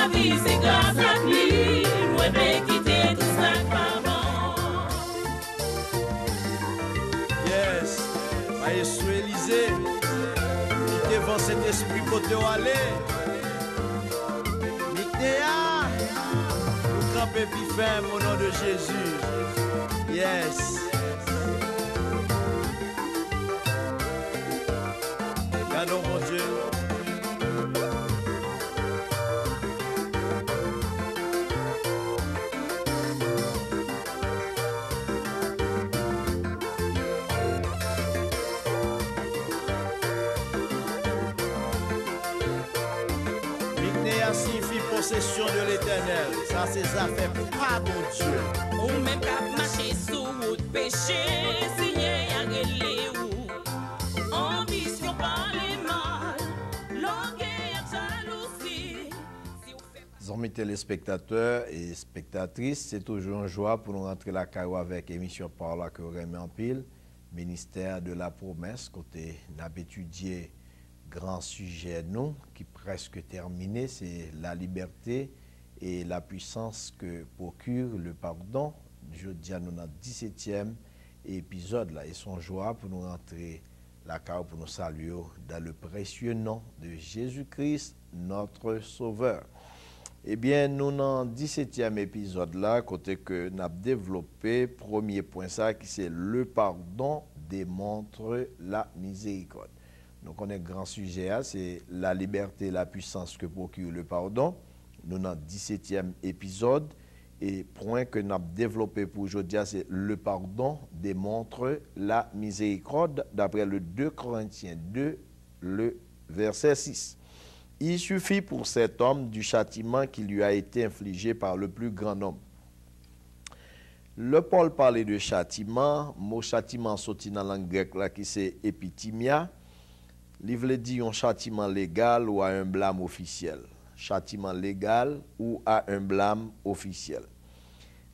la vie, c'est grâce à lui. Moi, vais quitter tout ça par bon. Yes, Maestro Élysée, qui devant cet esprit côté où aller. Micnéa, nous camper plus ferme au nom de Jésus. Yes. Gardons mon Dieu. Micnéa signifie possession de l'Éternel. Ça, c'est ça fait pas mon Dieu. Ou même qu'à marcher sous route péché, signé à relais ou ambition par les mal, l'orgueil à jalousie. Amis téléspectateurs et spectatrices, c'est toujours une joie pour nous rentrer la caillou avec émission par là que vous remet en pile, ministère de la promesse, côté n'a étudié grand sujet nous qui presque terminé, c'est la liberté et la puissance que procure le pardon. Je dis à nous dans 17e épisode là, et son joie pour nous rentrer la caillou pour nous saluer dans le précieux nom de Jésus-Christ, notre Sauveur. Eh bien, nous dans 17e épisode là, côté que nous avons développé, premier point ça, qui c'est le pardon démontre la miséricorde. Donc, on est grand sujet, c'est la liberté et la puissance que procure le pardon. Nous dans 17e épisode, et point que nous avons développé pour aujourd'hui, c'est le pardon démontre la miséricorde, d'après le 2 Corinthiens 2, le verset 6. Il suffit pour cet homme du châtiment qui lui a été infligé par le plus grand nombre. Le Paul parlait de châtiment, mot châtiment sorti dans la langue grecque là qui c'est epitimia. Il veut dire un châtiment légal ou à un blâme officiel. Châtiment légal ou à un blâme officiel.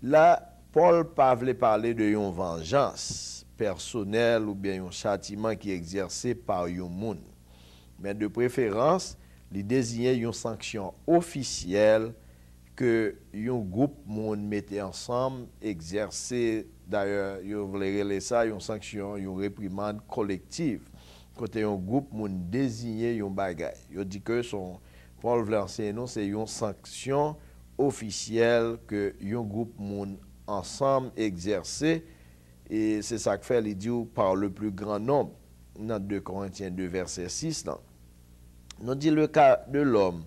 Là, Paul pas voulait parler de une vengeance personnelle ou bien un châtiment qui est exercé par un monde. Mais de préférence, il désignait une sanction officielle que un groupe monde mettait ensemble, exercer, d'ailleurs, vous voulez ça, une sanction, une réprimande collective. Côté un groupe monde désigné un bagage. Il dit que son Paul veut enseigner nous, c'est une sanction officielle que un groupe monde ensemble exercer, et c'est ça que fait il dit par le plus grand nombre. Dans 2 Corinthiens 2 verset 6 là. Nous dit le cas de l'homme,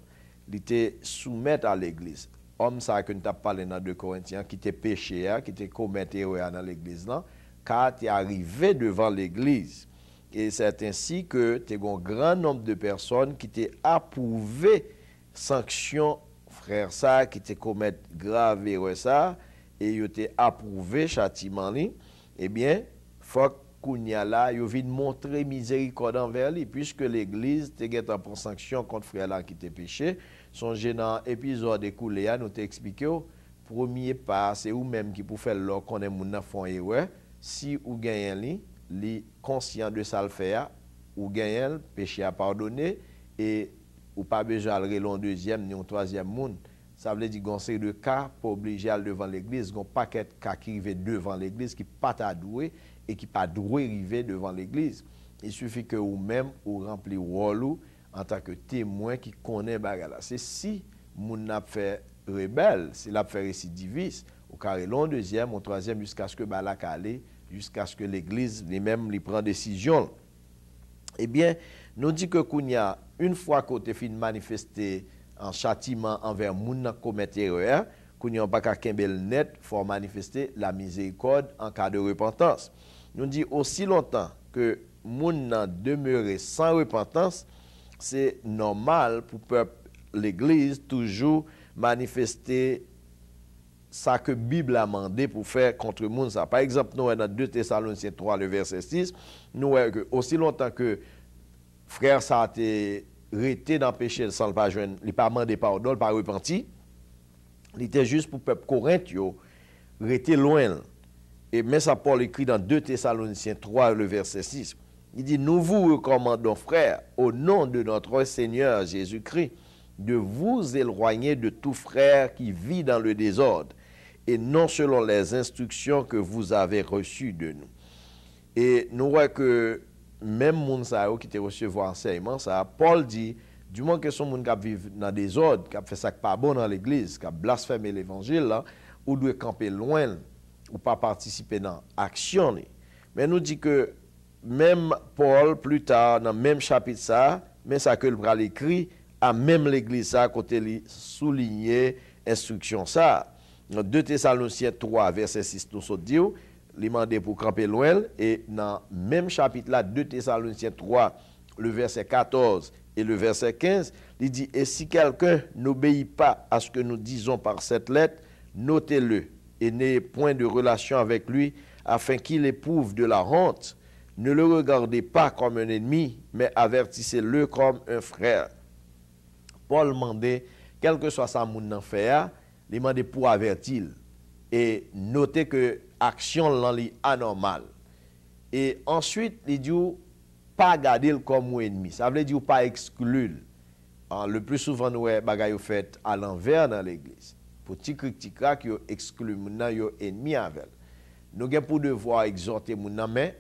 il était soumis à l'église. Homme ça que nous avons parlé dans 2 Corinthiens qui était péché, qui était commis erreur dans l'église là, car il est arrivé devant l'église. Et c'est ainsi que tu as un grand nombre de personnes qui t'ont approuvé sanction frère ça qui te commis grave erreur ça et ils t'ont approuvé châtiment li. Eh bien, faut Kounya là, yo vient montrer miséricorde envers lui, puisque l'église te get en sanction contre frère là qui te péché. Son gênant épisode écoulé, nous t'ai expliqué, premier pas, c'est ou même qui pour faire l'or qu'on est moun nan font erreur, si ou gagne li conscient de ça le faire, ou gagne péché à pardonner, et ou pas besoin de relon deuxième ni un troisième monde. Ça veut dire qu'on c'est de cas pour obliger à devant l'église, qu'on paquet de cas qui arrivent devant l'église qui pas t'adoué et qui pas droit arriver devant l'église. Il suffit que ou même ou rempli rôle en tant que témoin qui connaît bagala. C'est si moun n'a fait rebelle, si l'a fait récidiviste, au carré long deuxième, au troisième jusqu'à ce que balak allait, jusqu'à ce que l'église lui-même lui prend décision. Eh bien, nous dit que kounya une fois qu'on te fin manifester en châtiment envers moun n'a commet erreur, kounya pas ka kembel net, faut manifester la miséricorde en cas de repentance. Nous dit aussi longtemps que moun nan demeurer sans repentance, c'est normal pour peuple l'église toujours manifester ça que Bible a demandé pour faire contre moun ça. Par exemple, nous dans 2 Thessaloniciens 3 le verset 6, nous que aussi longtemps que frère ça a été resté dans le péché sans le pas joindre, il pas demandé pardon, il pas repenti. Il était juste pour peuple Corinthe yo rester loin. Et mais ça Paul écrit dans 2 Thessaloniciens 3 le verset 6. Il dit nous vous recommandons frères au nom de notre Seigneur Jésus-Christ de vous éloigner de tout frère qui vit dans le désordre, et non selon les instructions que vous avez reçues de nous. Et nous voyons que même moun sa yo qui te recevoir enseignement, ça, Paul dit, du moins que son moun qui vivent dans le désordre, qui fait ça pas bon dans l'église, qui a blasphémé l'évangile, là, ou doit camper loin, ou pas participer dans l'action. Mais nous dit que même Paul, plus tard, dans le même chapitre, ça, mais ça que le bras écrit, à même l'église, ça, côté li souligner instruction, ça. Dans 2 Thessaloniciens 3, verset 6, nous sommes dit, il demandé pour camper loin, et dans le même chapitre là, 2 Thessaloniciens 3, le verset 14 et le verset 15, il dit, et si quelqu'un n'obéit pas à ce que nous disons par cette lettre, notez-le, et n'ayez point de relation avec lui, afin qu'il éprouve de la honte. Ne le regardez pas comme un ennemi, mais avertissez-le comme un frère. Paul demandait, quel que soit sa moun nan fait, il demandait pour avertir. Et notez que l'action est anormale. Et ensuite, il dit, pas garder comme un ennemi. Ça veut dire pas exclure. Le plus souvent, nous avons fait à l'envers dans l'église. Pour ti critiquer qui exclut moun nan yo ennemi avec. Nous avons pour devoir exhorter moun nan, mais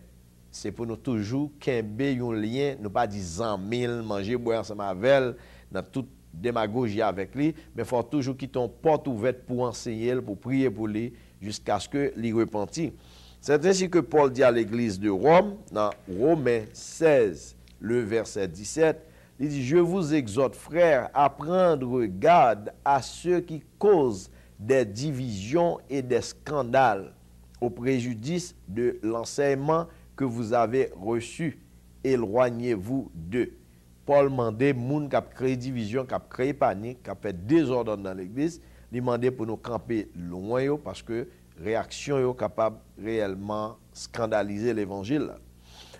c'est pour nous toujours kembe yon lien, nous pas dire 100 000 manger boire ensemble avec dans toute démagogie avec lui, mais faut toujours quitter une porte ouverte pour enseigner, pour prier pour lui jusqu'à ce que lui repentit. C'est ainsi que Paul dit à l'église de Rome dans Romains 16 le verset 17, il dit, je vous exhorte, frères, à prendre garde à ceux qui causent des divisions et des scandales au préjudice de l'enseignement que vous avez reçu. Éloignez-vous d'eux. Paul demandait moun qui a créé division, qui a créé panique, qui a fait désordre dans l'église, il demandait pour nous camper loin yo, parce que réaction yo capable réellement scandaliser l'évangile.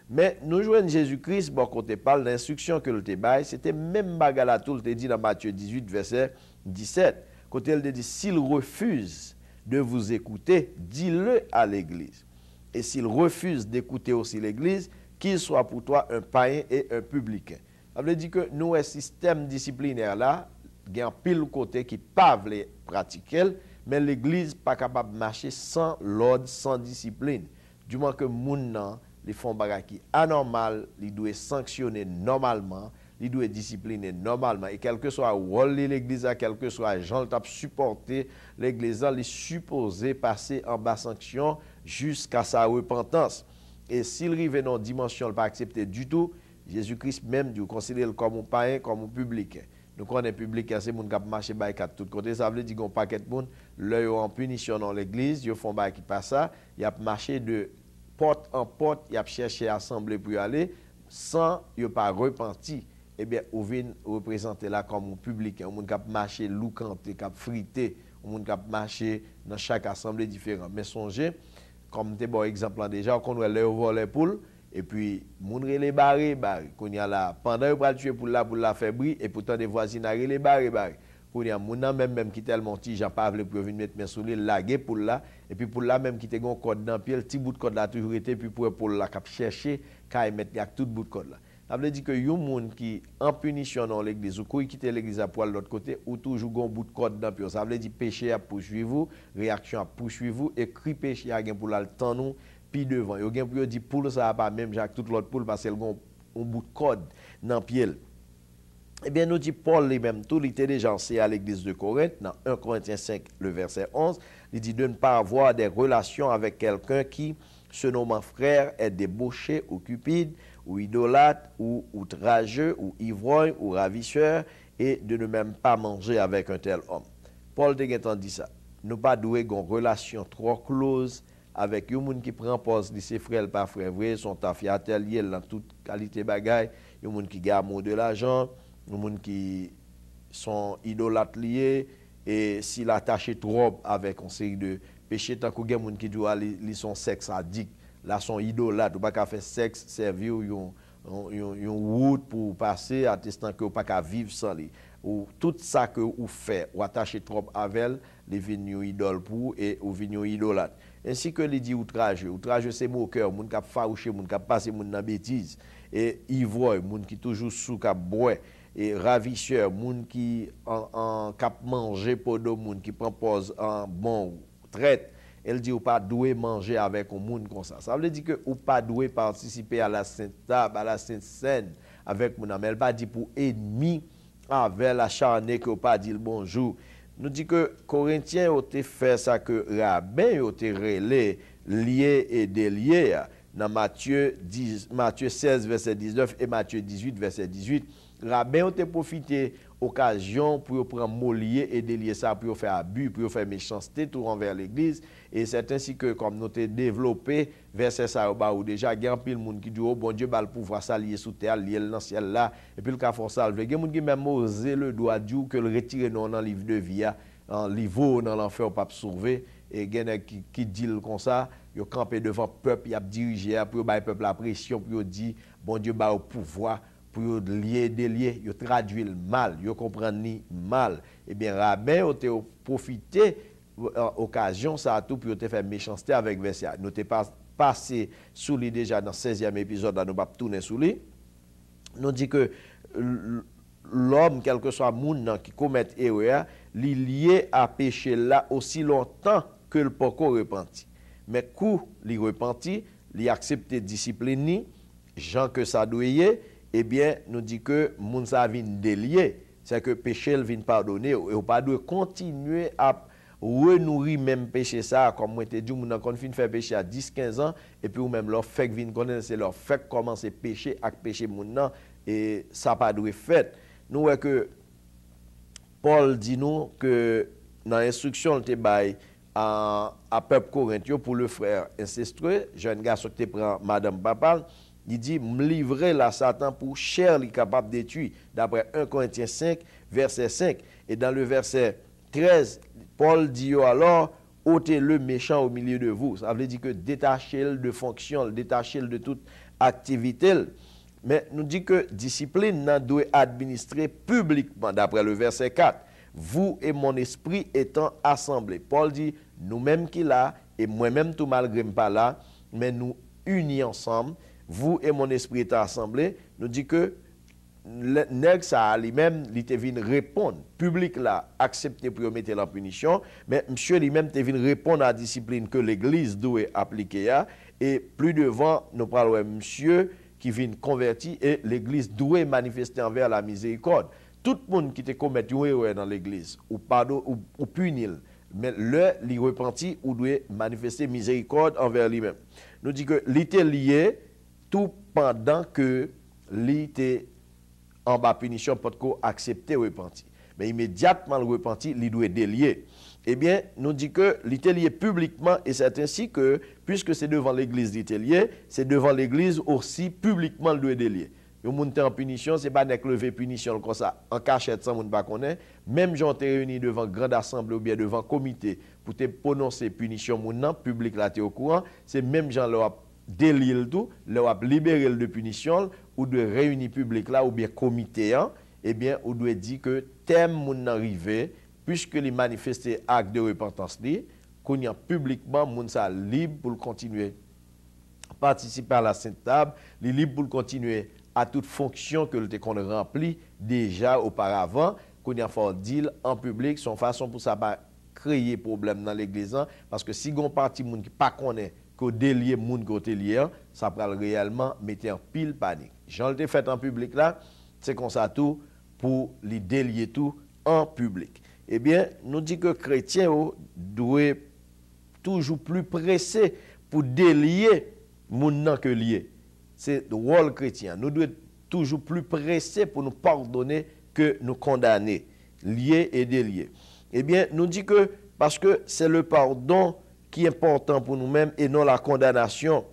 Mais nous jouons Jésus-Christ, bon, quand on parle d'instruction que le débat, c'était même bagala tout le dit dans Matthieu 18, verset 17. Quand il dit, s'il refuse de vous écouter, dis-le à l'église. Et s'il refuse d'écouter aussi l'église, qu'il soit pour toi un païen et un publicain. Ça veut dire que nous, un système disciplinaire là, il y a un pile côté qui pas veut pratiquer, mais l'église pas capable de marcher sans l'ordre, sans discipline. Du moins que moun nan, les font bagay qui anormal, ils doivent sanctionner normalement, ils doivent discipliner normalement. Et quel que soit le rôle de l'église, quel que soit les gens qui ont supporté l'église, ils sont supposés passer en bas sanction jusqu'à sa repentance. Et s'il arrive dans une dimension, il ne pas accepter du tout, Jésus-Christ même dit, considère comme un païen, comme un publicain. Nous connaissons un publicain, c'est les gens qui marchent de tous côtés. Ça veut dire qu'on paquet de monde, l'œil en punition dans l'église, ils font qui passe ça, ils ont marché de porte en porte, il a cherché à assembler pour y aller, sans il pas repenti. Eh bien, on vient représenter là comme un public, un monde qui a marché loucanté, qui a frité, un monde qui a marché dans chaque assemblée différente. Mais songez, comme tu bon exemple déjà, qu'on a levé les poules, et puis, moun les barré, qu'on y a là, pendant qu'il va tuer pour la faire briller, et pourtant des voisins les barré. Qu'on y a moun même qui tellement petit, j'en pas pour venir mettre mes souliers, laguer pour là, et puis pour là même qui te gon code dans pied, le petit bout de code là toujours été, puis pour là cap chercher, quand mettre tout bout de code là. Ça veut dire que yon moun qui en punition dans l'église, ou qui quitte l'église à poil de l'autre côté, ou toujours gon bout de code dans pied. Ça veut dire péché à poursuivre vous, réaction à poursuivre vous, et cri péché à gen pour là le temps nous, puis devant. Yo gen pour dire poule ça pas même Jacques toute l'autre poule parce qu'elle gon un bout de code dans pied. Eh bien, nous dit Paul lui-même, tout il était déjà enseigné à l'église de Corinthe, dans 1 Corinthiens 5, le verset 11, il dit de ne pas avoir des relations avec quelqu'un qui, se nommant frère, est débauché ou cupide, ou idolâtre, ou outrageux, ou ivrogne, ou ravisseur, et de ne même pas manger avec un tel homme. Paul de dit ça. Nous pas doué une relation trop close avec un monde qui prend poste de ses frères, pas frère vrai, son tafia atelier dans toute qualité bagaille, un monde qui garde de l'argent, les gens qui sont idolâtres liés, et s'il attaché trop avec une série de péchés, tant que les gens qui doivent aller son sexe addict, là sont idolâtres, ou pas qu'à faire sexe, servir une route pour passer, attestant que vous pas qu'à vivre sans lui. Ou tout ça que vous faites, ou attaché trop avec elle, les vignes idole pour et ou vignes idolâtres. Ainsi que les dit outrageux. Outrageux c'est moqueur, moun qui a farouché, moun qui a passé moun dans bêtise et ivrogne, moun qui toujours sous qui boit. et ravisseur, moun qui en cap manger pour de moun qui propose en bon traite, elle dit ou pas doué manger avec un monde comme ça. Ça veut dire que ou pas doué participer à la sainte table, à la sainte scène avec mon ami. Elle pas dit pour ennemi avec la charnée que ou pas dit le bonjour. Nous dit que Corinthiens ont fait ça que rabbin ont relé lié et délié dans Matthieu 16 verset 19 et Matthieu 18 verset 18. Rabbin ont profité occasion pour prendre mollier et délier ça pour faire abus, pour faire méchanceté tout envers l'église, et c'est ainsi que comme nous avons développé verset ça ou déjà il y a pile monde qui dit oh bon Dieu va le pouvoir s'allier sous terre lier dans ciel là et puis le cas force salve il y a monde qui même osé le doigt du que le retirer dans le livre de vie en livre dans l'enfer pas sauver et il y en a qui dit comme ça il campé devant peuple il a dirigé pour bailler peuple la pression pour dire bon Dieu va au pouvoir pour lier délier, yo traduit le mal, yo comprendre ni mal. Eh bien rabbin ont profité occasion ça tout pour te faire méchanceté avec verset. Nous t'ai passé sous lui déjà dans 16e épisode, nous pas tourner sous lui. Nous dit que l'homme quel que soit moun qui commet erreur, li lié à péché là aussi longtemps que le poko repenti. Mais coup li repenti, li accepter discipline Jean que ça doyer eh bien, nous dit que moun sa vin délié, c'est que péché vient pardonner, et on pas doit continuer à renourrir même péché ça, comme moi te dit, moun kon fin faire péché à 10-15 ans, et puis ou même leur fait vin connaître, c'est leur fait commencer péché avec péché moun nan, et ça pas doit fait. Nous voyons que Paul dit nous que dans l'instruction te bail à peuple corinthien pour le frère incestueux, jeune garçon qui te prend madame papa, il dit, me livrer la Satan pour chair li capable de tuer, d'après 1 Corinthiens 5, verset 5. Et dans le verset 13, Paul dit alors, ôtez le méchant au milieu de vous. Ça veut dire que détachez-le de fonction, détachez-le de toute activité. Mais nous dit que discipline doit administrer publiquement, d'après le verset 4. Vous et mon esprit étant assemblés. Paul dit, nous-mêmes qui là, et moi-même tout malgré pas là, mais nous unis ensemble, vous et mon esprit étant assemblés, nous dit que nèg ça lui-même il te vinn répondre public là accepter pour mettre la punition mais monsieur lui-même te vinn répondre à la discipline que l'église doit appliquer et plus devant nous parlons monsieur qui vient converti et l'église doit manifester envers la miséricorde. Tout le monde qui te commet une erreur dans l'église ou pardon ou punir mais il repenti ou doit manifester miséricorde envers lui-même. Nous dit que il était lié tout pendant que l'ité en bas punition pour accepter repenti. Mais immédiatement le repenti, il doit délier. Eh bien, nous dit que l'ité lié publiquement et c'est ainsi que, puisque c'est devant l'église l'ité lié, c'est devant l'église aussi publiquement le doit délier. Le monde en punition, c'est pas nek lever punition comme ça, en cachette sans monde pas connaît. Même gens te réunis devant grande assemblée ou bien devant comité pour te prononcer punition moun nan, public là t'es au courant, c'est même gens leur délier le tout, leur libérer de punition ou de réunir public là ou bien comité eh bien on doit dire que thème moun arrivé puisque les manifester acte de repentance li qu'on y a publiquement moun ça libre pour continuer participer à la sainte table, libre pour continuer à toute fonction que le qu'on rempli déjà auparavant qu'on y a fait deal en public son façon pour ça pas créer problème dans l'église parce que si gon parti moun qui pas connaît que délier moun côté lié ça pral réellement mettre en pile panique. Jean le fait en public là, c'est comme ça tout pour les délier tout en public. Eh bien, nous dit que chrétiens doit toujours plus pressé pour délier moun nan que lié. C'est le rôle chrétien. Nous devons toujours plus pressé pour nous pardonner que nous condamner, lier et délier. Eh bien, nous dit que parce que c'est le pardon qui est important pour nous-mêmes et non la condamnation.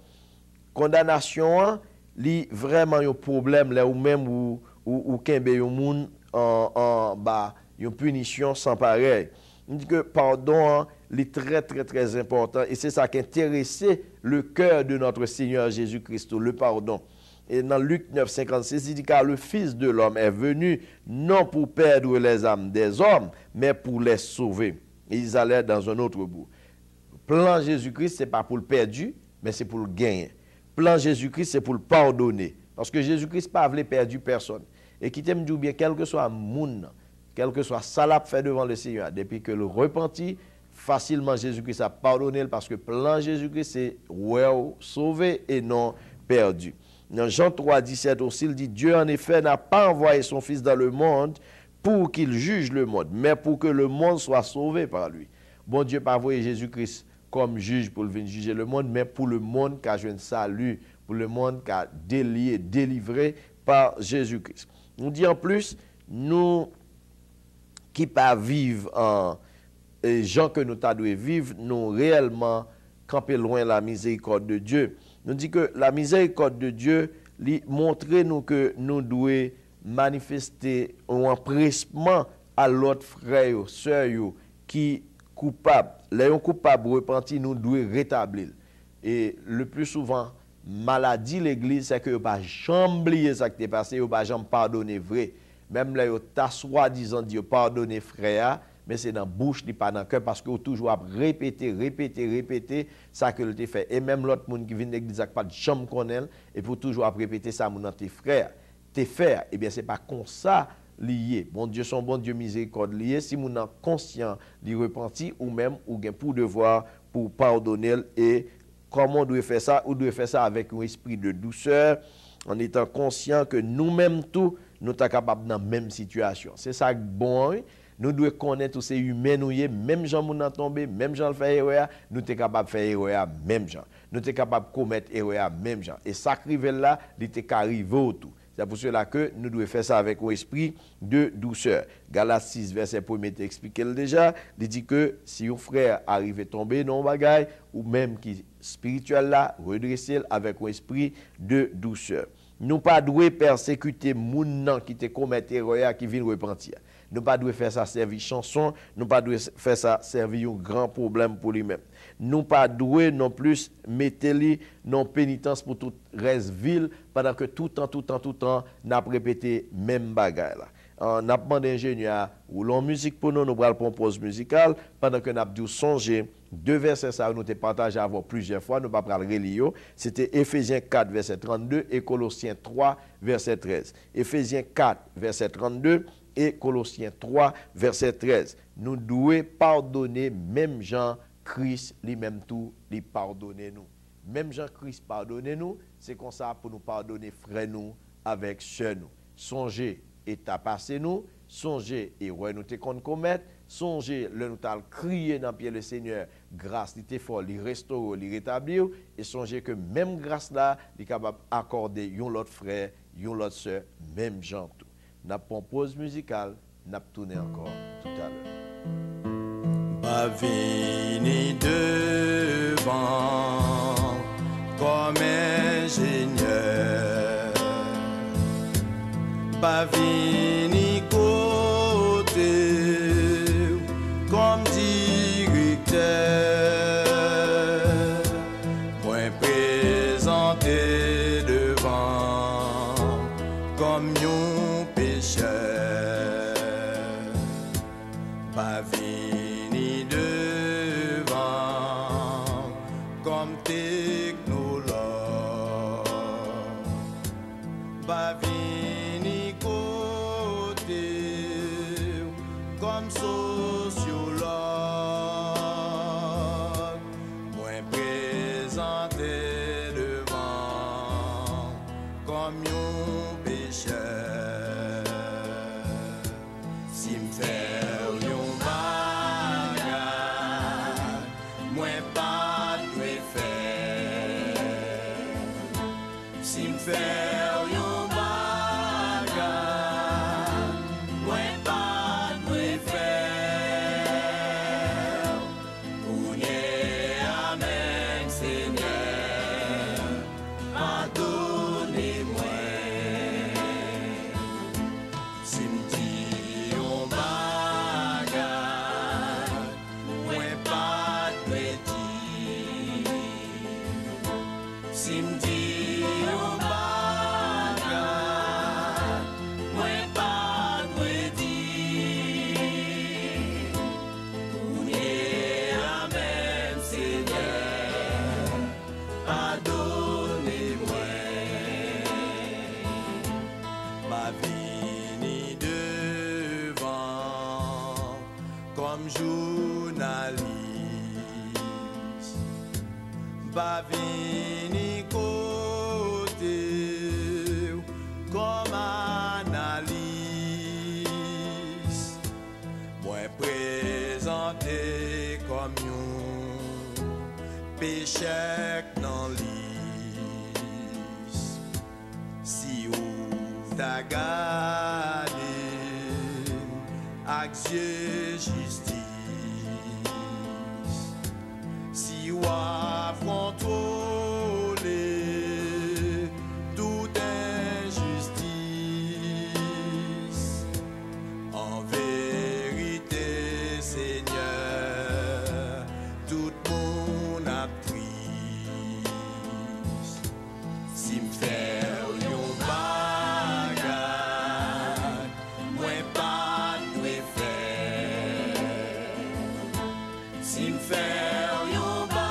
Condamnation, li vraiment un problème là ou même ou kembe yon moun en bas, une punition sans pareil. On dit que pardon est très très très important et c'est ça qui intéressait le cœur de notre Seigneur Jésus-Christ, le pardon. Et dans Luc 9,56, il dit car le Fils de l'homme est venu non pour perdre les âmes des hommes, mais pour les sauver. Et ils allaient dans un autre bout. Plan Jésus-Christ, ce n'est pas pour le perdu, mais c'est pour le gagner. Plan Jésus-Christ, c'est pour le pardonner. Parce que Jésus-Christ n'a pas voulu perdre personne. Et qui t'aime du bien, quel que soit moun, quel que soit ça l'a fait devant le Seigneur, depuis que le repenti, facilement Jésus-Christ a pardonné parce que plan Jésus-Christ c'est sauvé et non perdu. Dans Jean 3, 17 aussi, il dit, Dieu en effet n'a pas envoyé son Fils dans le monde pour qu'il juge le monde, mais pour que le monde soit sauvé par lui. Bon Dieu n'a pas envoyé Jésus-Christ comme juge pour venir juger le monde, mais pour le monde qui a joué un salut, pour le monde qui a délivré par Jésus-Christ. On dit en plus, nous qui pas vivre en gens que nous devons vivre, nous réellement camper loin la miséricorde de Dieu. Nous dit que la miséricorde de Dieu montre nous que nous devons manifester un empressement à l'autre frère, sœur qui coupable. Les coupables repentis, nous devons rétablir. Et le plus souvent, maladie l'église, c'est que vous pas jamais oublier ça qui est passé, vous pas jamais pardonner vrai. Même là, vous avez soi-disant dit pardonner frère, mais c'est dans la bouche, pas dans le cœur, parce que vous toujours répéter ça que vous avez fait. Et même l'autre monde qui vient de l'église, pas de jamais connaître, et pour toujours répéter ça dans tes frères. Tes frères, eh bien, ce n'est pas comme ça lié. Bon Dieu, son bon Dieu miséricorde lié, si vous êtes conscient de repentir, ou même, ou bien pour devoir, pour pardonner, et comment on doit faire ça? On doit faire ça avec un esprit de douceur, en étant conscient que nous-mêmes, tous, nous sommes capables dans la même situation. C'est ça bon. Nous devons connaître tous ces humains, même gens qui sont tombés, même gens qui font erreur, nous sommes capables de faire erreur, même gens. Nous sommes capables de commettre erreur, même gens. Et ça qui arrive là, il est arrivé autour. C'est pour cela que nous devons faire ça avec un esprit de douceur. Galates 6, verset 1 t'explique déjà. Il dit que si un frère arrive à tomber dans un bagage, ou même qui spirituel là, redresser avec un esprit de douceur. Nous pas devons persécuter les gens qui te commettent erreur, qui viennent repentir. Nous pas devons faire ça servir chanson, nous pas devons faire ça servir un grand problème pour lui-même. Nous pas devons non plus mettre lui non pénitence pour tout reste ville pendant que tout le temps n'a répété même bagaille là. On a demandé ingénieur ou l'on musique pour nous prenons une pause musicale pendant que n'a dû songer deux versets ça nous te partagé avant plusieurs fois, nous pas prendre relire. C'était Éphésiens 4 verset 32 et Colossiens 3 verset 13. Éphésiens 4 verset 32 et Colossiens 3, verset 13. Nous devons pardonner même Jean-Christ, lui-même tout, lui pardonner nous. Même Jean-Christ pardonner nous, c'est comme ça pour nous pardonner frère nous avec sœur nous. Songez et passé nous, songez et ouais nous te commettre, songez le nous t'al crier dans pied le Seigneur, grâce il fort, il restaure, il rétablir et songez que même grâce là, il est capable d'accorder yon l'autre frère, yon l'autre sœur, même Jean tout. N'a pas pause musicale, n'a tourné encore tout à l'heure. Pas vini devant comme ingénieur, pas vini côté comme directeur, moins présenté devant comme pas vini devant comme technologue, pas vini côté comme sociologue, moins présenté devant comme un pécheur. Si m'fait Faire yon bagay, mwen pa dwe faire. comme journaliste, pas vini côté comme analyse, moi présenté comme un péché dans liste. Si ou t'a gardé avec justice, si ou a contrôlé toute injustice, en vérité Seigneur, tout mon a pris. Si m'fait yon bagay, moi pas dwe faire. Si m'fait yon bagay,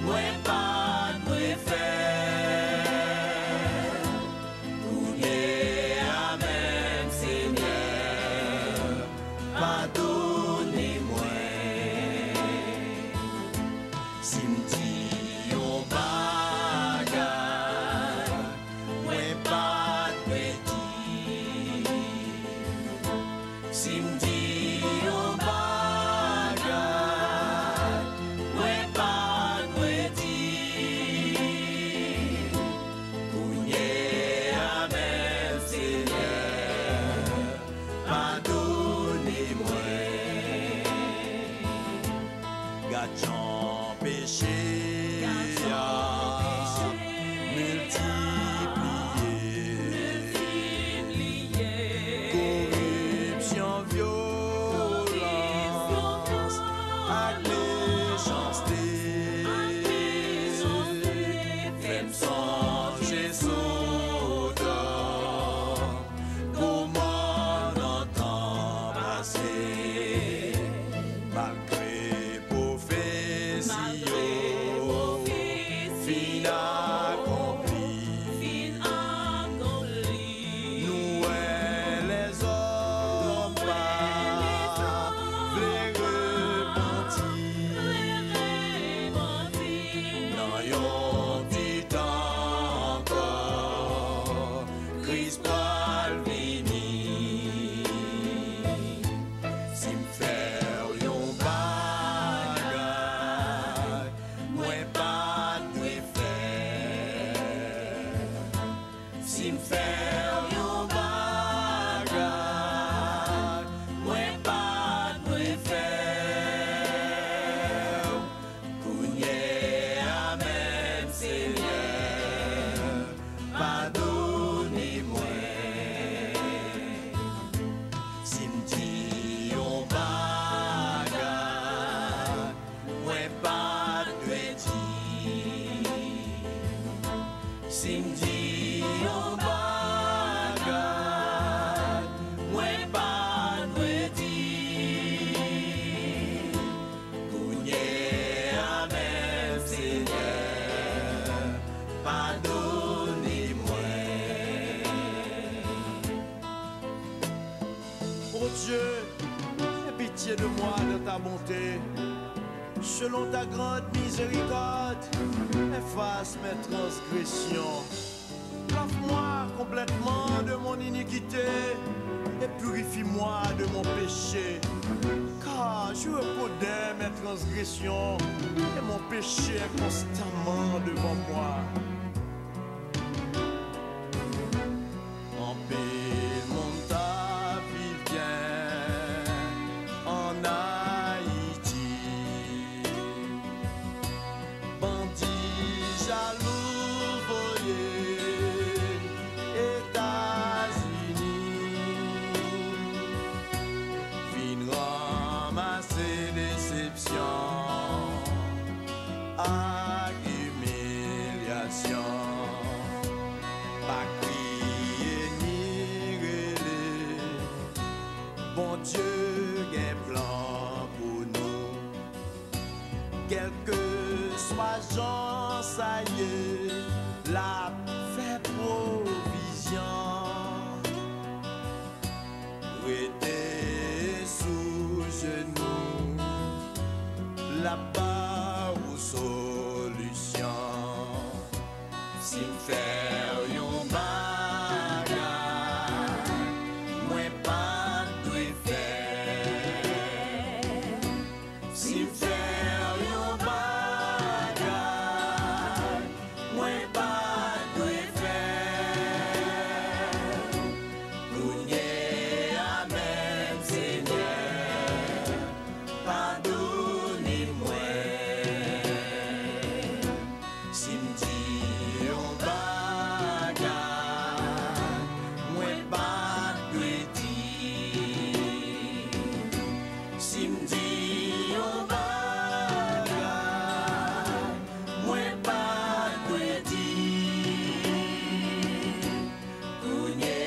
moi pas dwe faire. Kounye amen Seigneur, pardonnez-moi. Si m'di yon bagay, moi pas dwe dire. Si m'di yon bagay, moi pas dwe dire. Kounye amen Seigneur, pardonnez-moi. Gâchant péché multiplié, corruption, violence, ak méchanceté, fèm songe Sodome, comment nan temps passé, malgré prophétie fin accompli. Nous les hommes pas vle repentir. Nan yon petit temps encore, Christ pral vini. Si m'fère yon bagay, moi pas dwe faire. Si m'fère yon bagay, moi pas dwe faire. Kounye amen Seigneur, pardonnez-moi. Si m'di yon bagay, moi pas dwe dire. Si m'di yon bagay, moi pas dwe dire. Kounye amen Seigneur, pardonnez-moi. Oh Dieu, aie pitié de moi de ta bonté. Selon ta grande miséricorde, efface mes transgressions. Lave-moi complètement de mon iniquité et purifie-moi de mon péché. Car je reconnais mes transgressions et mon péché est constamment devant moi. En paix, mon ta vie vient en Haïti. Bandit jaloux volé, États-Unis. Fin ramasser déception, ak humiliation. Pas crier ni rêler, bon Dieu gen plan pour nous. Quel que soit Jean, ça y est, la fait provision. Rete n'a pas ou solution. Si faire yon bagay, moi pas de faire. Si faire yon bagay, moi pas de faire. Gounye amen Seigneur, pardonnez-moi. Si m'di yon bagay, moi pas de dire. Si m'di yon bagay, moi pas de dire. Gounye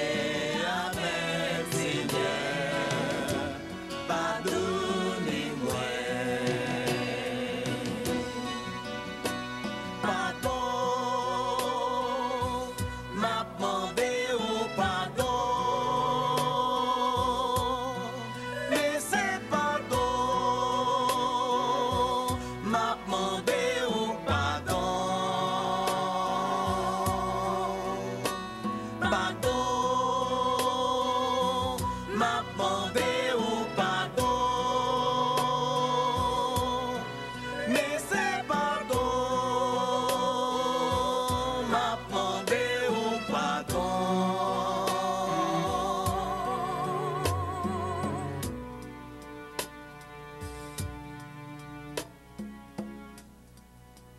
amen Seigneur, pardonnez-moi. Pardon, m'a demandé au pardon, mais c'est pardon, m'a demandé au pardon. Pardon, m'a demandé au pardon, mais c'est pardon, m'a demandé au pardon.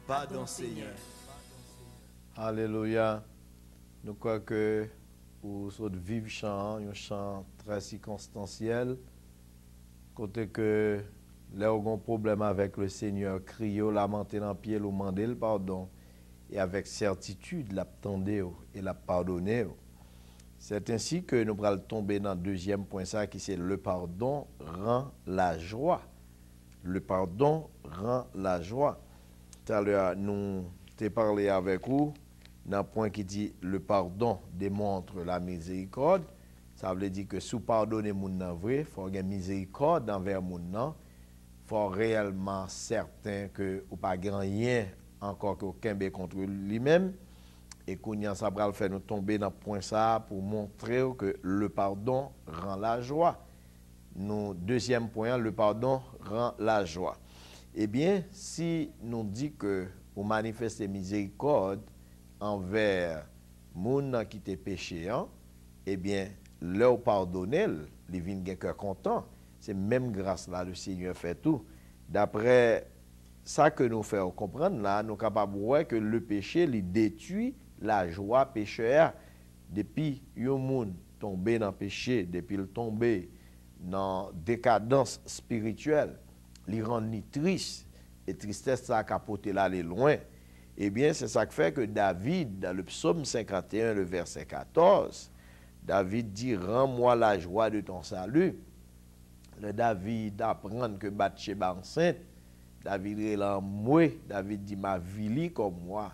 Pardon, Seigneur. Alléluia. Nous croyons que pour ce vivre chant, un chant très circonstanciel, côté que là où on a un problème avec le Seigneur, crier, lamenter dans le pied, ou demander le pardon, et avec certitude, l'attendre et la pardonner. C'est ainsi que nous allons tomber dans le deuxième point, ça, qui c'est le pardon rend la joie. Le pardon rend la joie. Tout à l'heure, nous t'ai parlé avec vous dans le point qui dit le pardon démontre la miséricorde. Ça veut dire que si pardonner moun nan vrai, il faut avoir miséricorde envers moun nan. Il faut réellement certain que ou pas grand rien encore que aucun contre lui-même. Et qu'on y a ça va le faire nous tomber dans le point ça pour montrer que le pardon rend la joie. Nous deuxième point, le pardon rend la joie. Eh bien, si nous dit que vous manifestez miséricorde envers moun qui te péché, eh bien, leur pardonner, les vins gen cœur content. C'est même grâce là le Seigneur fait tout. D'après ça que nous faisons comprendre là, nous sommes capables de voir que le péché lui détruit la joie pécheur. Depuis yon moun tombé dans le péché, depuis le tombé dans décadence spirituelle, li rend ni triste, et tristesse ça a capoté là les loin. Eh bien, c'est ça qui fait que David, dans le psaume 51, le verset 14, David dit, rends-moi la joie de ton salut. Le David apprend que Bathsheba enceinte, David est là, moi, David dit, ma vie comme moi.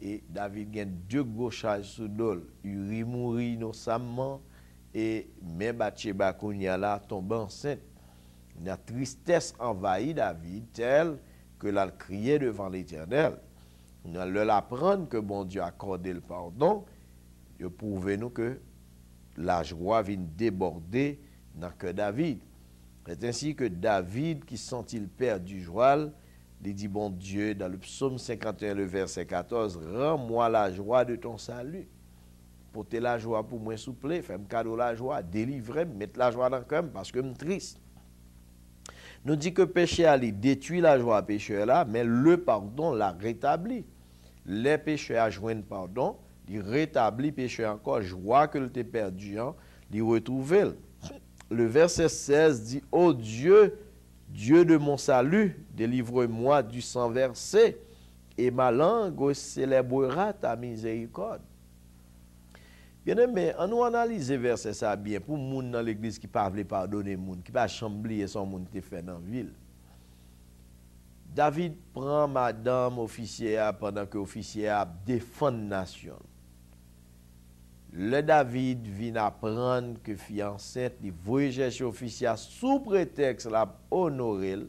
Et David gagne deux gros charges sous dol, il mourit innocemment, et même Bathsheba Kounia là tombe enceinte. La tristesse envahit David telle que l'a crié devant l'Éternel. Nous allons apprendre que bon Dieu a accordé le pardon, il prouve nous que la joie vient déborder dans le cœur de David. C'est ainsi que David, qui sent-il perdu joie, il dit, bon Dieu, dans le psaume 51, le verset 14, rends-moi la joie de ton salut. Portez la joie pour moi, s'il vous plaît, fais-moi cadeau la joie, délivrez-moi, mettez la joie dans le cœur parce que je suis triste. Nous dit que péché a détruit la joie pécheur là, mais le pardon l'a rétabli. Les pécheurs joignent pardon, il rétablit pécheur encore, joie que le t'est perdu, il retrouve. Le verset 16 dit, ô Dieu, Dieu de mon salut, délivre-moi du sang versé, et ma langue célébrera ta miséricorde. Bien aimé, on nous analyse verset ça bien pour moun dans l'église qui pas veut pardonner moun, qui pas chambler son moun qui fait dans ville. David prend madame officière pendant que officière défend nation. Le David vient apprendre que fiancée il voyage chez officier sous prétexte la honorer.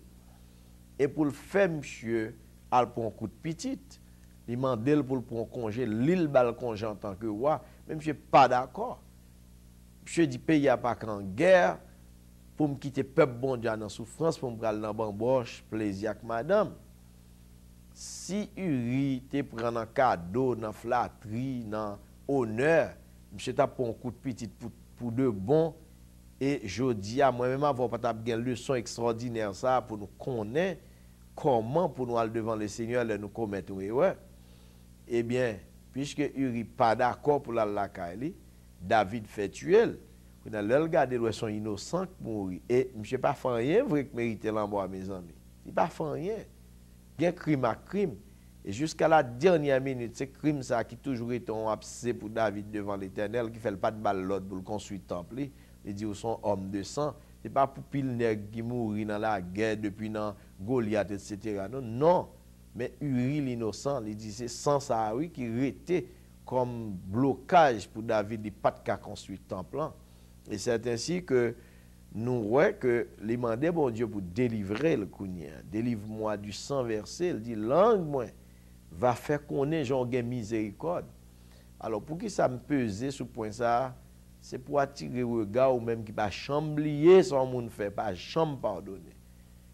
et pour le faire monsieur al pour un coup de petite, il mandel pour le prendre congé, l'île bal congé en tant que roi, mais monsieur pas d'accord. Monsieur dit pays a pas qu'en guerre pour me quitter peuple bon Dieu en souffrance pour me aller dans bamboche plaisir avec madame. Si Uri te prend un cadeau, dans flatterie, dans honneur, monsieur t'a pour un coup de petite pour de bon. Et je dis à moi-même, avant pas une leçon extraordinaire ça pour nous connaître comment pour nous aller devant le Seigneur et nous commettre une erreur. Eh bien, puisque Uri pas d'accord pour la caille, David fait tuer. On a regardé le son innocent pour mourir. Et monsieur pas fait rien vrai que mériter l'emboire mes amis. Il pas fait rien. Bien crime à crime. Et jusqu'à la dernière minute, c'est crime ça qui toujours été un abcès pour David devant l'Éternel, qui fait pas de balle l'autre pour le construire temple. Il dit, ils sont hommes de sang. Ce n'est pas pour pile nègre qui mourit dans la guerre depuis dans Goliath, etc. Non, non. Mais Uri l'innocent, il dit, c'est sans ça, oui, qui était comme blocage pour David, il n'a pas de construire le temple. Et c'est ainsi que nous voyons que les mandats, bon Dieu, pour délivrer le Kounia. Délivre-moi du sang versé. Il dit, langue, moi, va faire qu'on ait genre miséricorde. Alors, pour qui ça me pesait sur ce point ça? C'est pour attirer le regard ou même qui va chamblier son monde fait, pas chambre pardonner.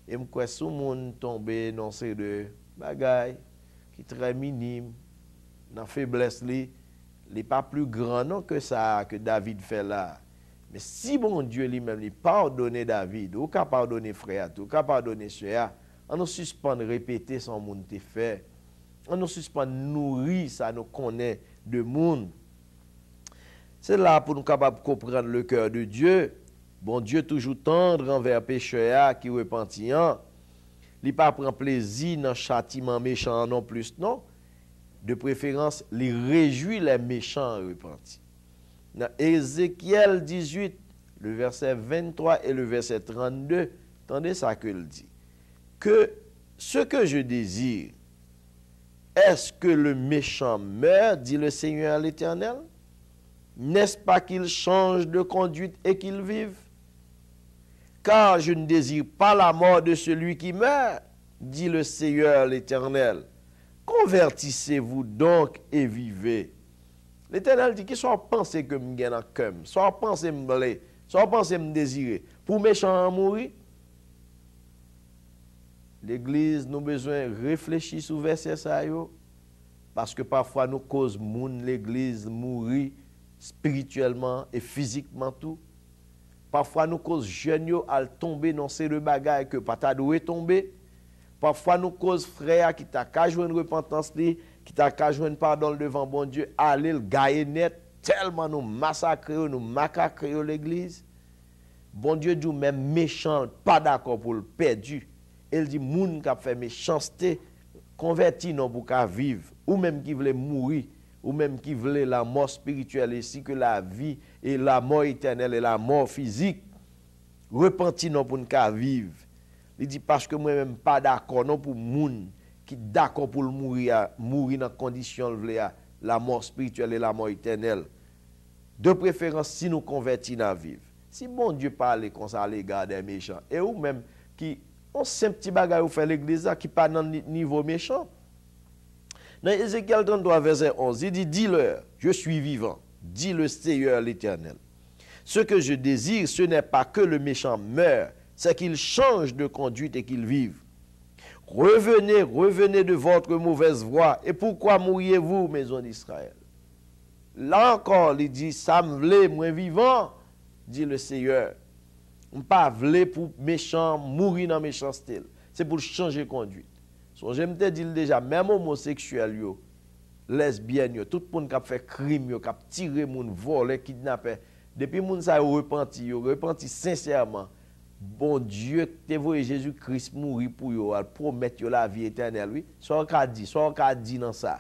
Et me crois sous monde tomber dans ces deux bagailles qui très minime, dans faiblesse li, n'est pas plus grand non que ça que David fait là. Mais si bon Dieu lui-même lui pardonne David, ou qu'à pardonner frère, ou qu'à pardonner soeur, on nous suspend de répéter son monde te fait. On nous suspend de nourrir ça nous connaît de monde. C'est là pour nous capables de comprendre le cœur de Dieu. Bon Dieu toujours tendre envers pécheur qui repentant. Il pas prend plaisir dans châtiment méchant non plus non. De préférence, il réjouit les méchants repentis. Dans Ézéchiel 18, le verset 23 et le verset 32, attendez ça qu'il dit. Que ce que je désire, est-ce que le méchant meurt, dit le Seigneur l'Éternel? N'est-ce pas qu'il change de conduite et qu'il vive? Car je ne désire pas la mort de celui qui meurt, dit le Seigneur l'Éternel. Convertissez-vous donc et vivez. L'Éternel dit qu'il soit pensé que me gagne en cœur, soit pensé me blé, soit pensé me désirer. Pour méchant mourir, l'Église nous besoin réfléchir sur verset ça yo, parce que parfois nous cause moun l'Église mourir spirituellement et physiquement tout. Parfois nous cause jeunes yo al tomber dans ces deux bagailles que pas ta doué tomber. Parfois nous cause frère qui t'a qu'à joindre repentance li, qui t'a qu'à joindre pardon devant bon Dieu, aller le gailler net tellement nous massacrer, nous macaquer l'église. Bon Dieu dit même méchant, pas d'accord pour le perdu. Il dit moun qui a fait méchanceté, converti non pour qu'à vivre, ou même qui voulait mourir, ou même qui voulait la mort spirituelle ainsi que la vie et la mort éternelle et la mort physique. Repenti non pour qu'à vivre. Il dit parce que moi-même pas d'accord non pour moun qui d'accord pour mourir dans condition la mort spirituelle et la mort éternelle. De préférence si nous convertis dans vivre. Si bon Dieu parle comme ça à l'égard des méchants et ou même qui on sait un petit bagage ou fait l'église qui pas dans niveau méchant. Dans Ézéchiel 33 verset 11, il dit dis-leur, je suis vivant, dit le Seigneur l'Éternel. Ce que je désire, ce n'est pas que le méchant meure, c'est qu'il change de conduite et qu'il vive. Revenez, revenez de votre mauvaise voie. Et pourquoi mourriez-vous, maison d'Israël? Là encore, il dit, ça me vle, moi vivant, dit le Seigneur. On pas vle pour méchant, mourir dans méchanceté. C'est pour changer de conduite. So, je me dis déjà, même homosexuel, lesbienne, tout le monde qui a fait crime, qui a tiré, volé, kidnappé, depuis que ça repenti sincèrement. Bon Dieu, te voye Jésus-Christ mourir pour yo, promettre la vie éternelle, oui. Soit on a dit dans ça.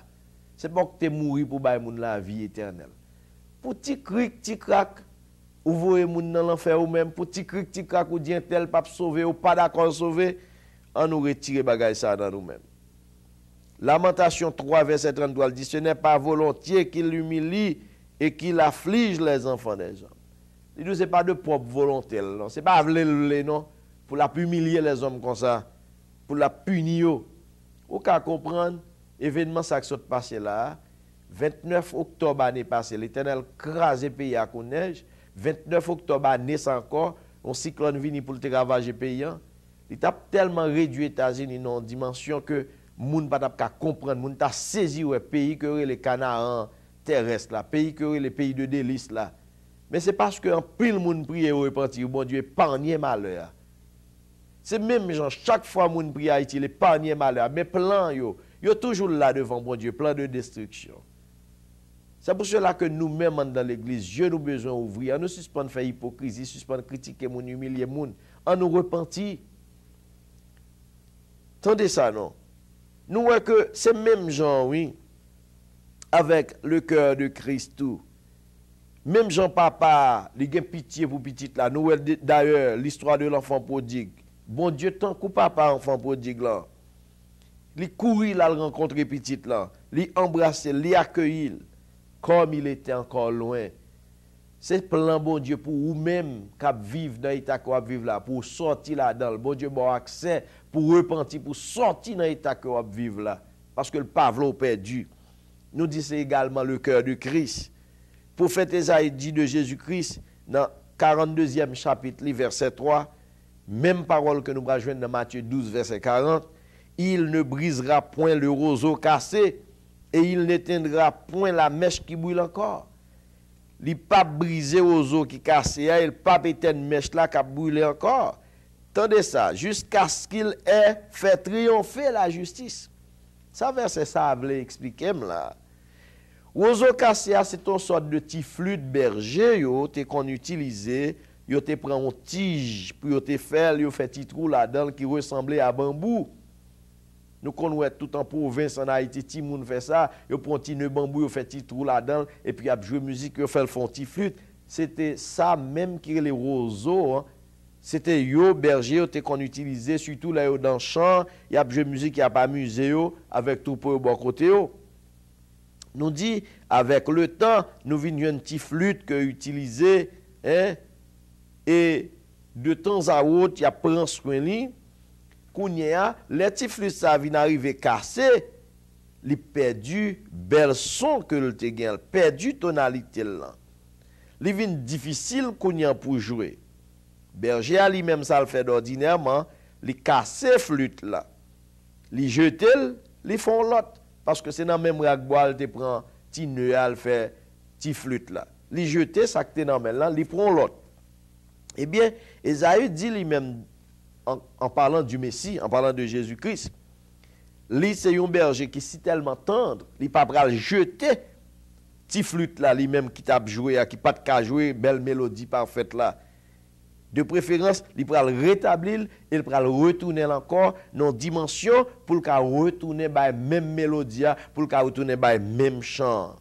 C'est pas que te mourir pour bailler moun la vie éternelle. Pour ti cric, ti crack, ou voye moun dans l'enfer ou même pour ti cric, ti crack ou di tel pas sauver ou pas d'accord sauver, on nous retire bagay ça dans nous-mêmes. Lamentation 3 verset 33 dit ce n'est pas volontiers qu'il humilie et qu'il afflige les enfants des hommes. Il dit, ce n'est pas de propre volonté, non. Ce n'est pas vle non, pour la humilier les hommes comme ça. pour la punir. Ou qu'à comprendre, événement ça qui s'est passé là, 29 octobre année passée, l'Éternel crasé le pays à coup de neige, 29 octobre année encore, un cyclone vini pour te ravager le pays. Il a tellement réduit les États-Unis dans une dimension que moun pas ka comprendre, moun ta saisi le pays que les Canaan terrestres là, pays que les pays de délices là. Mais c'est parce que en pile moun prie au repentir, bon Dieu épargne malheur. C'est même genre chaque fois moun prie Haïti, l'épargne malheur, mais plan yo toujours là devant bon Dieu, plan de destruction. C'est pour cela que nous-mêmes dans l'église, Dieu nous besoin d'ouvrir, nous suspendre faire hypocrisie, suspendre critiquer moun, humilier moun, en nous repentir. Tendez ça non. Nous voyons que c'est même genre, oui, avec le cœur de Christ tout. Même Jean Papa, il a pitié pour petit là. Nous voyons d'ailleurs l'histoire de l'enfant prodigue. Bon Dieu, tant que papa enfant prodigue là, il courir là, le rencontrer petit là, il embrasser, il accueillir, comme il était encore loin. C'est plan bon Dieu pour vous-même qui vivent dans l'état que vous vivez là, pour sortir là-dedans. Bon Dieu bon accès pour repentir, pour sortir dans l'état que vous vivez là. Parce que le pavlon perdu. Nous disons également le cœur de Christ. Prophète Esaïe dit de Jésus-Christ, dans 42e chapitre, verset 3, même parole que nous allons joindre dans Matthieu 12, verset 40, il ne brisera point le roseau cassé et il n'éteindra point la mèche qui brûle encore. Il n'a pas brisé le roseau qui cassé, il n'a pas éteindre la mèche là qui a brûlé encore. Tendez ça, jusqu'à ce qu'il ait fait triompher la justice. Ça, verset ça, je voulais expliquer là. Roseau cassé, c'est une sorte de petit flûte berger qu'on utilisait. Yo te prend une tige pour te faire, yo fait petit trou là-dedans qui ressemblait à bambou. Nous connaissons tout en province en Haïti, ti moun fait ça, yo prend petit nœud bambou, yo fait petit trou là-dedans et puis a joué musique, yo fait le font petit flûte. C'était ça même qui les roseaux. Hein. C'était yo berger yo te qu'on utilisait surtout là yo dans le champ, y a joué musique, y a pas amusé yo avec tout pour au bon côté yo. Nous dit avec le temps, nous vinn une petite flûte que utilisait hein. Et de temps à autre, il y a pris soin li. Kounya, les petits flûtes ça vient arriver cassé, il perdu bel son que le te gagne, perdu tonalité là. Il vient difficile kounya pour jouer. Berger a lui-même ça le fait d'ordinairement, il casse flûte là. Il jette, il font l'autre parce que c'est dans même ragbois il te prend petit nœud à le faire petit flûte là. Il jette ça que dans même là, il prend l'autre. Eh bien, Esaïe dit lui-même, en parlant du Messie, en parlant de Jésus-Christ, lui, c'est un berger qui est si tellement tendre, il ne peut pas jeter petit flûte là, lui-même qui t'a joué, qui pas de jouer, belle mélodie parfaite là. De préférence, il peut le rétablir, il peut le retourner encore dans une dimension pour le retourner par la même mélodie, pour le retourner par le même chant.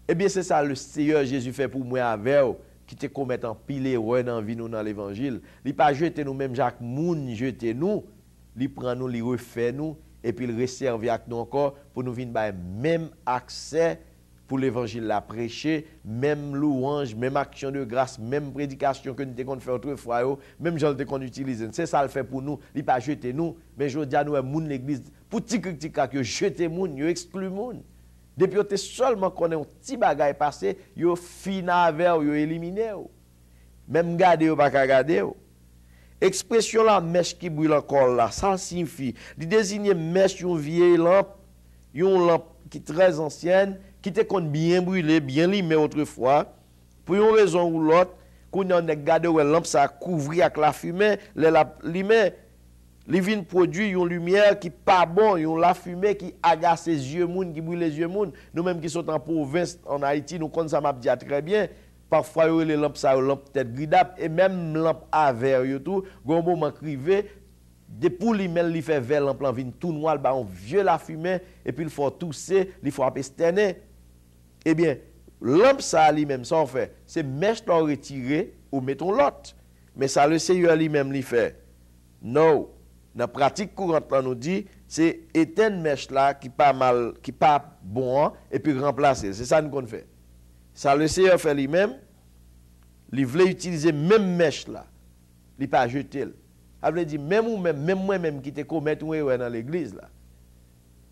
Eh bien, c'est ça le Seigneur Jésus fait pour moi avec vous. Qui te commettent en pile erreur dans vie nous dans l'évangile. Il pas jeter nous même Jacques Moun jeter nous, il prend nous, il refait nous et puis il réserve avec nous encore pour nous venir ba même accès pour l'évangile la prêcher, même louange, même action de grâce, même prédication que nous t'ai fait autrefois, même gens qu'on utilise. C'est ça le fait pour nous, il pas jeter nous, mais je dis à nous moun l'église pour petit critique que jeter moun, yo exclut moun. Depuis que seulement connaît un petit bagage passé, yo fina avec yo éliminé. Même garder ou pas garder. Expression la mèche qui brûle encore là, ça signifie de désigner mèche une vieille lampe, une lampe qui est très ancienne, qui était bien brûlée, bien limée autrefois, pour une raison ou l'autre, qu'on a gardé une lampe ça couvrir avec la fumée, la limée. Les vins produit une lumière qui pas bon, une la fumée qui agace les yeux moun, qui brûle les yeux moun. Nous même qui sommes en province en Haïti, nous connaissons ça m'a dit très bien. Parfois les lampes ça lampe tête gridable et même lampe à verre yo tout, gon moment crivé de pour lui même li fait verre lampe vin tout noir ba on vieux la fumée et puis il faut tousser, il faut sterner. Eh bien, lampe ça lui-même ça on fait, c'est mèche là retirer ou mettons l'autre. Mais ça le Seigneur lui-même li fait. Non. Dans la pratique courante, on nous dit, c'est éteindre mèche là qui pas mal, qui pas bon, et puis remplacer. C'est ça qu'on fait. Ça le Seigneur fait lui-même. Il voulait utiliser même mèche là. Il pas jeter. Ça veut dire, même moi-même qui te commettre une erreur dans l'église, là,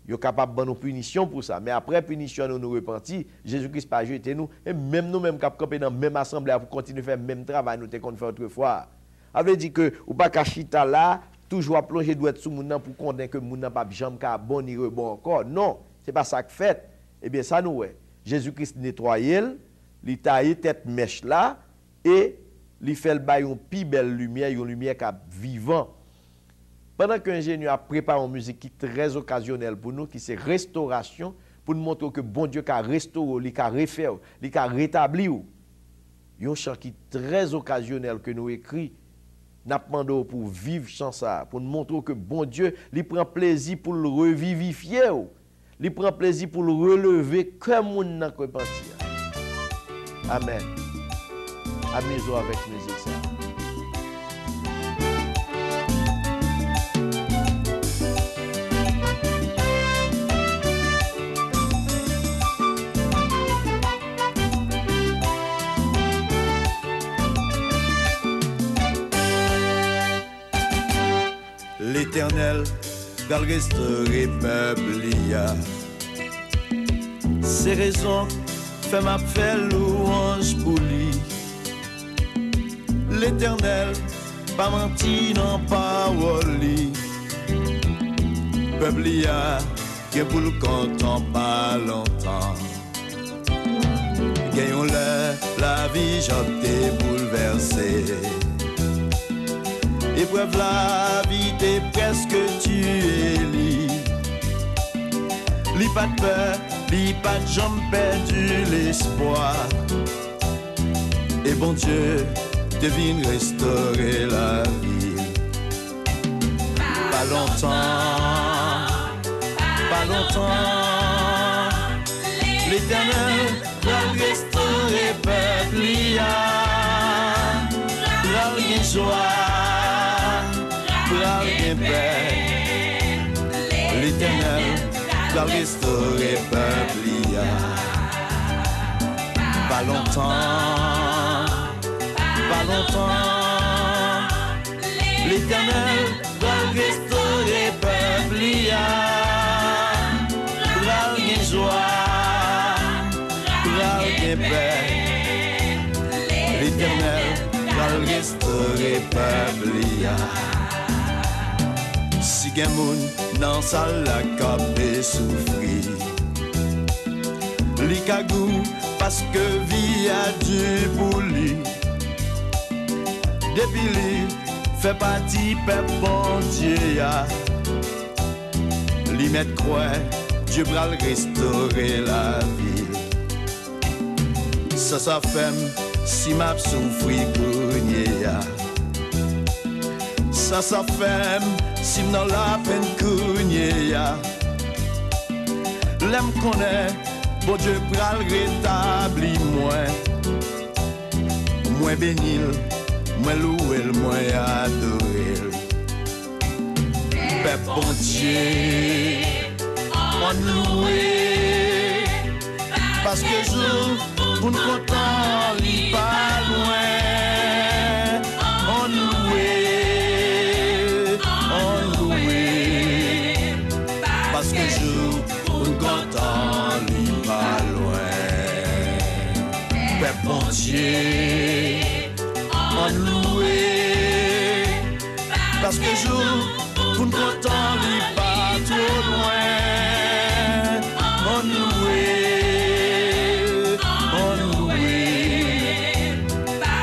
yo capable de nous punition pour ça. Mais après punition, nous repentis, Jésus-Christ pas jeté nous, et même nous-mêmes qui camper dans la même assemblée pour continuer à faire le même travail, nous t'avons fait autrefois. Ça veut dire que, ou pas qu'à chita là, toujours plonger doit sous moun nan pour connaître que moun nan pas jamais ka bon ni rebon encore. Non, c'est pas ça que fait. Eh bien, ça nous est. Jésus-Christ nettoyé, il taille tête mèche là, et il fait le bail une plus belle lumière, une lumière qui est vivant. Pendant que l'ingénieur a préparé une musique qui est très occasionnelle pour nous, qui c'est restauration, pour nous montrer que bon Dieu a restauré, il a refait, il a rétabli. Il y a un chant qui est très occasionnel que nous écrit. Nous demandons pour vivre chant ça, pour nous montrer que bon Dieu, il prend plaisir pour le revivifier. Il prend plaisir pour le relever comme on n'a pas pensé. Amen. Amusons avec la musique ça. L'Éternel va restaurer peuple. C'est raison, fait ma fait louange pour lui. L'Éternel pas menti dans parole. Peuple qui pour le content pas longtemps. Gagnons-le, la vie j'ai bouleversée. Épreuve la vie t'es presque tué li. Li pas de peur, li pas de jambes perdu l'espoir. Et bon Dieu devine restaurer la vie. Pas longtemps, pas longtemps. L'Éternel va restaurer peuple la joie. L'Éternel va restaurer peuple. Pas longtemps, pas longtemps. L'Éternel va restaurer peuple. Bral gen joie, bral gen paix. L'Éternel va restaurer peuple. Si gen moun nan sa la kapé souffri, li kagou parce que vie a dû pour lui. Depuis lui fait partie peuple bon Dieu ya. Li met croix Dieu bral restaurer la vie. Ça fait si m'a souffri kounye ya. Ça fait si dans la peine kounye ya. L'aime connaît, bon Dieu pral rétabli moi. Moi bénil, moi louel, moi adorel. Père bon Dieu, on loué. Parce que jour, pour nous content, il pas loin. On loué. Parce que jour, pour nous content, il pas loin. Père bon Dieu, on loué. Parce que jour, pour nous content, il pas trop loin. On loué.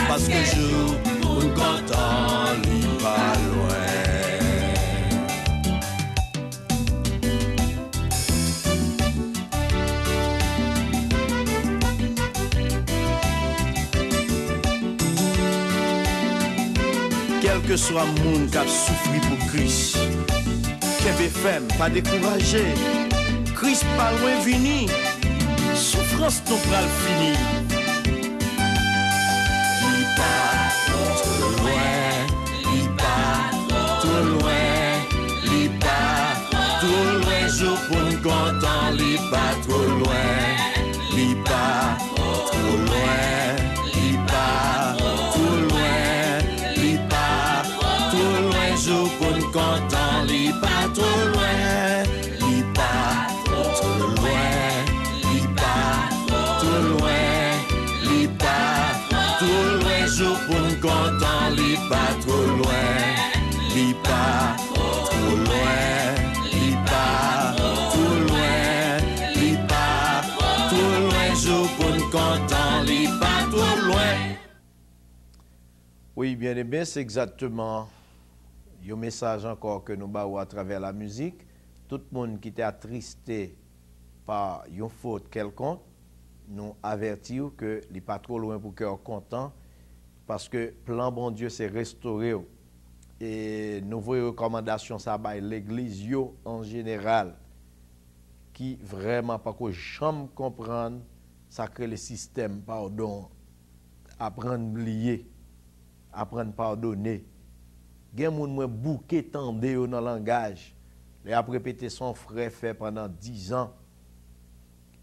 Parce que jour, pour nous content, il pas loin. Quel que soit le monde qui a souffert pour Christ, qui femme, pas découragé, Christ pas loin vini, souffrance non pral fini. Il pas trop loin, il pas trop loin, il pas trop loin, jour pour nous content, il pas trop loin, il pas trop loin, il pas trop loin. jour pour nous content, li pas trop loin, li pas trop loin, li pas trop loin, li pas trop loin, jour pour nous content, li pas trop loin. Oui, bien aimé, c'est exactement un message encore que nous avons à travers la musique. Tout le monde qui était attristé par une faute quelconque, nous avertir que n'est pas trop loin pour cœur content, parce que plan bon Dieu c'est restauré. Et nous voyons recommandations ça by l'église en général, qui vraiment pas que jamais comprendre ça crée le système pardon, apprendre lier, apprendre pardonner. Gen moun mwen bouquet tande yo dans langage. Il a répété son frère fait pendant 10 ans.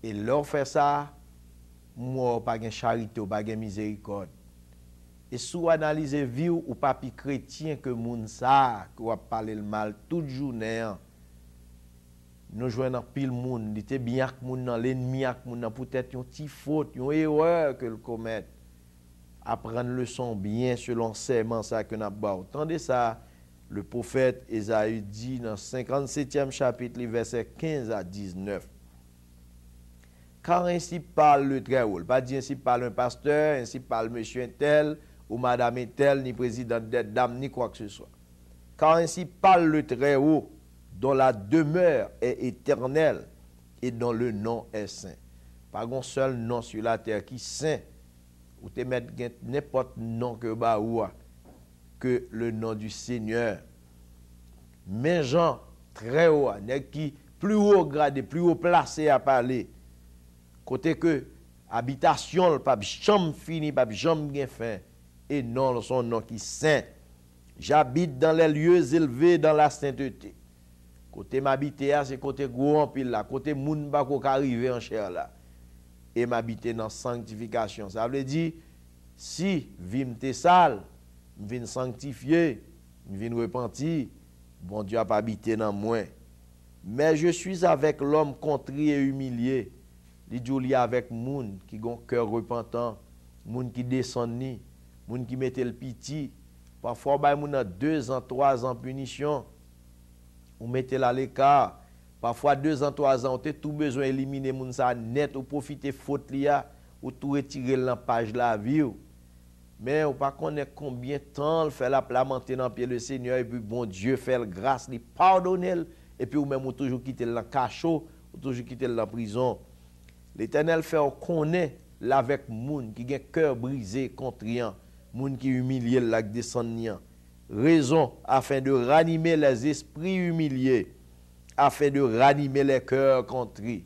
Et leur fait ça, moi pas gen charité ou pas gen miséricorde. Et sous analyser vie ou papi chrétien que moun ça, qui a parlé le mal toute journée. Nous jouons dans pile moun, il était bien que moun dans l'ennemi ak moun dans peut-être une petite faute, une erreur que le commet. Apprendre leçon bien selon serment ça que n'a pas. Entendez ça, le prophète Ésaïe dit dans 57e chapitre, les versets 15 à 19. Car ainsi parle le Très-Haut, pas dire ainsi parle un pasteur, ainsi parle monsieur un tel, ou madame un tel, ni président des dames, ni quoi que ce soit. Car ainsi parle le Très-Haut, dont la demeure est éternelle et dont le nom est saint. Pas un seul nom sur la terre qui est saint, ou te mettre n'importe nom que baoua que le nom du Seigneur. Mais Jean très haut, qui plus haut gradé, plus haut placé à parler. Côté que habitation le pas jamais fini, pas jamais bien fin et non son nom qui saint. J'habite dans les lieux élevés dans la sainteté. Côté m'habiter c'est côté gros en pile là, côté moun ba ko arriver en chair là. Et m'habiter dans sanctification. Ça veut dire, si vie m'te sale, m'vin sanctifier, m'vin repentir, bon Dieu a pas habité dans moi. Mais je suis avec l'homme contrit et humilié. Il dit avec moun qui gon cœur repentant, moun qui descend ni, moun qui mette le piti. Parfois ba moun a 2 ans, 3 ans punition. Ou mettez à l'écart. Parfois 2 ans, 3 ans, on a tout besoin d'éliminer moun sa net ou profiter faute liya ou tout retirer dans page la vie. Mais on pas connaît combien de temps il fait la lamenter dans pied le Seigneur et puis bon Dieu fait la grâce, il pardonne et puis ou même ou toujours quitter dans cachot, ou toujours quitter dans prison. L'Éternel fait on connaît avec moun qui a cœur brisé contriant, moun qui humilié la descendant. Raison afin de ranimer les esprits humiliés, afin de ranimer les cœurs contrits.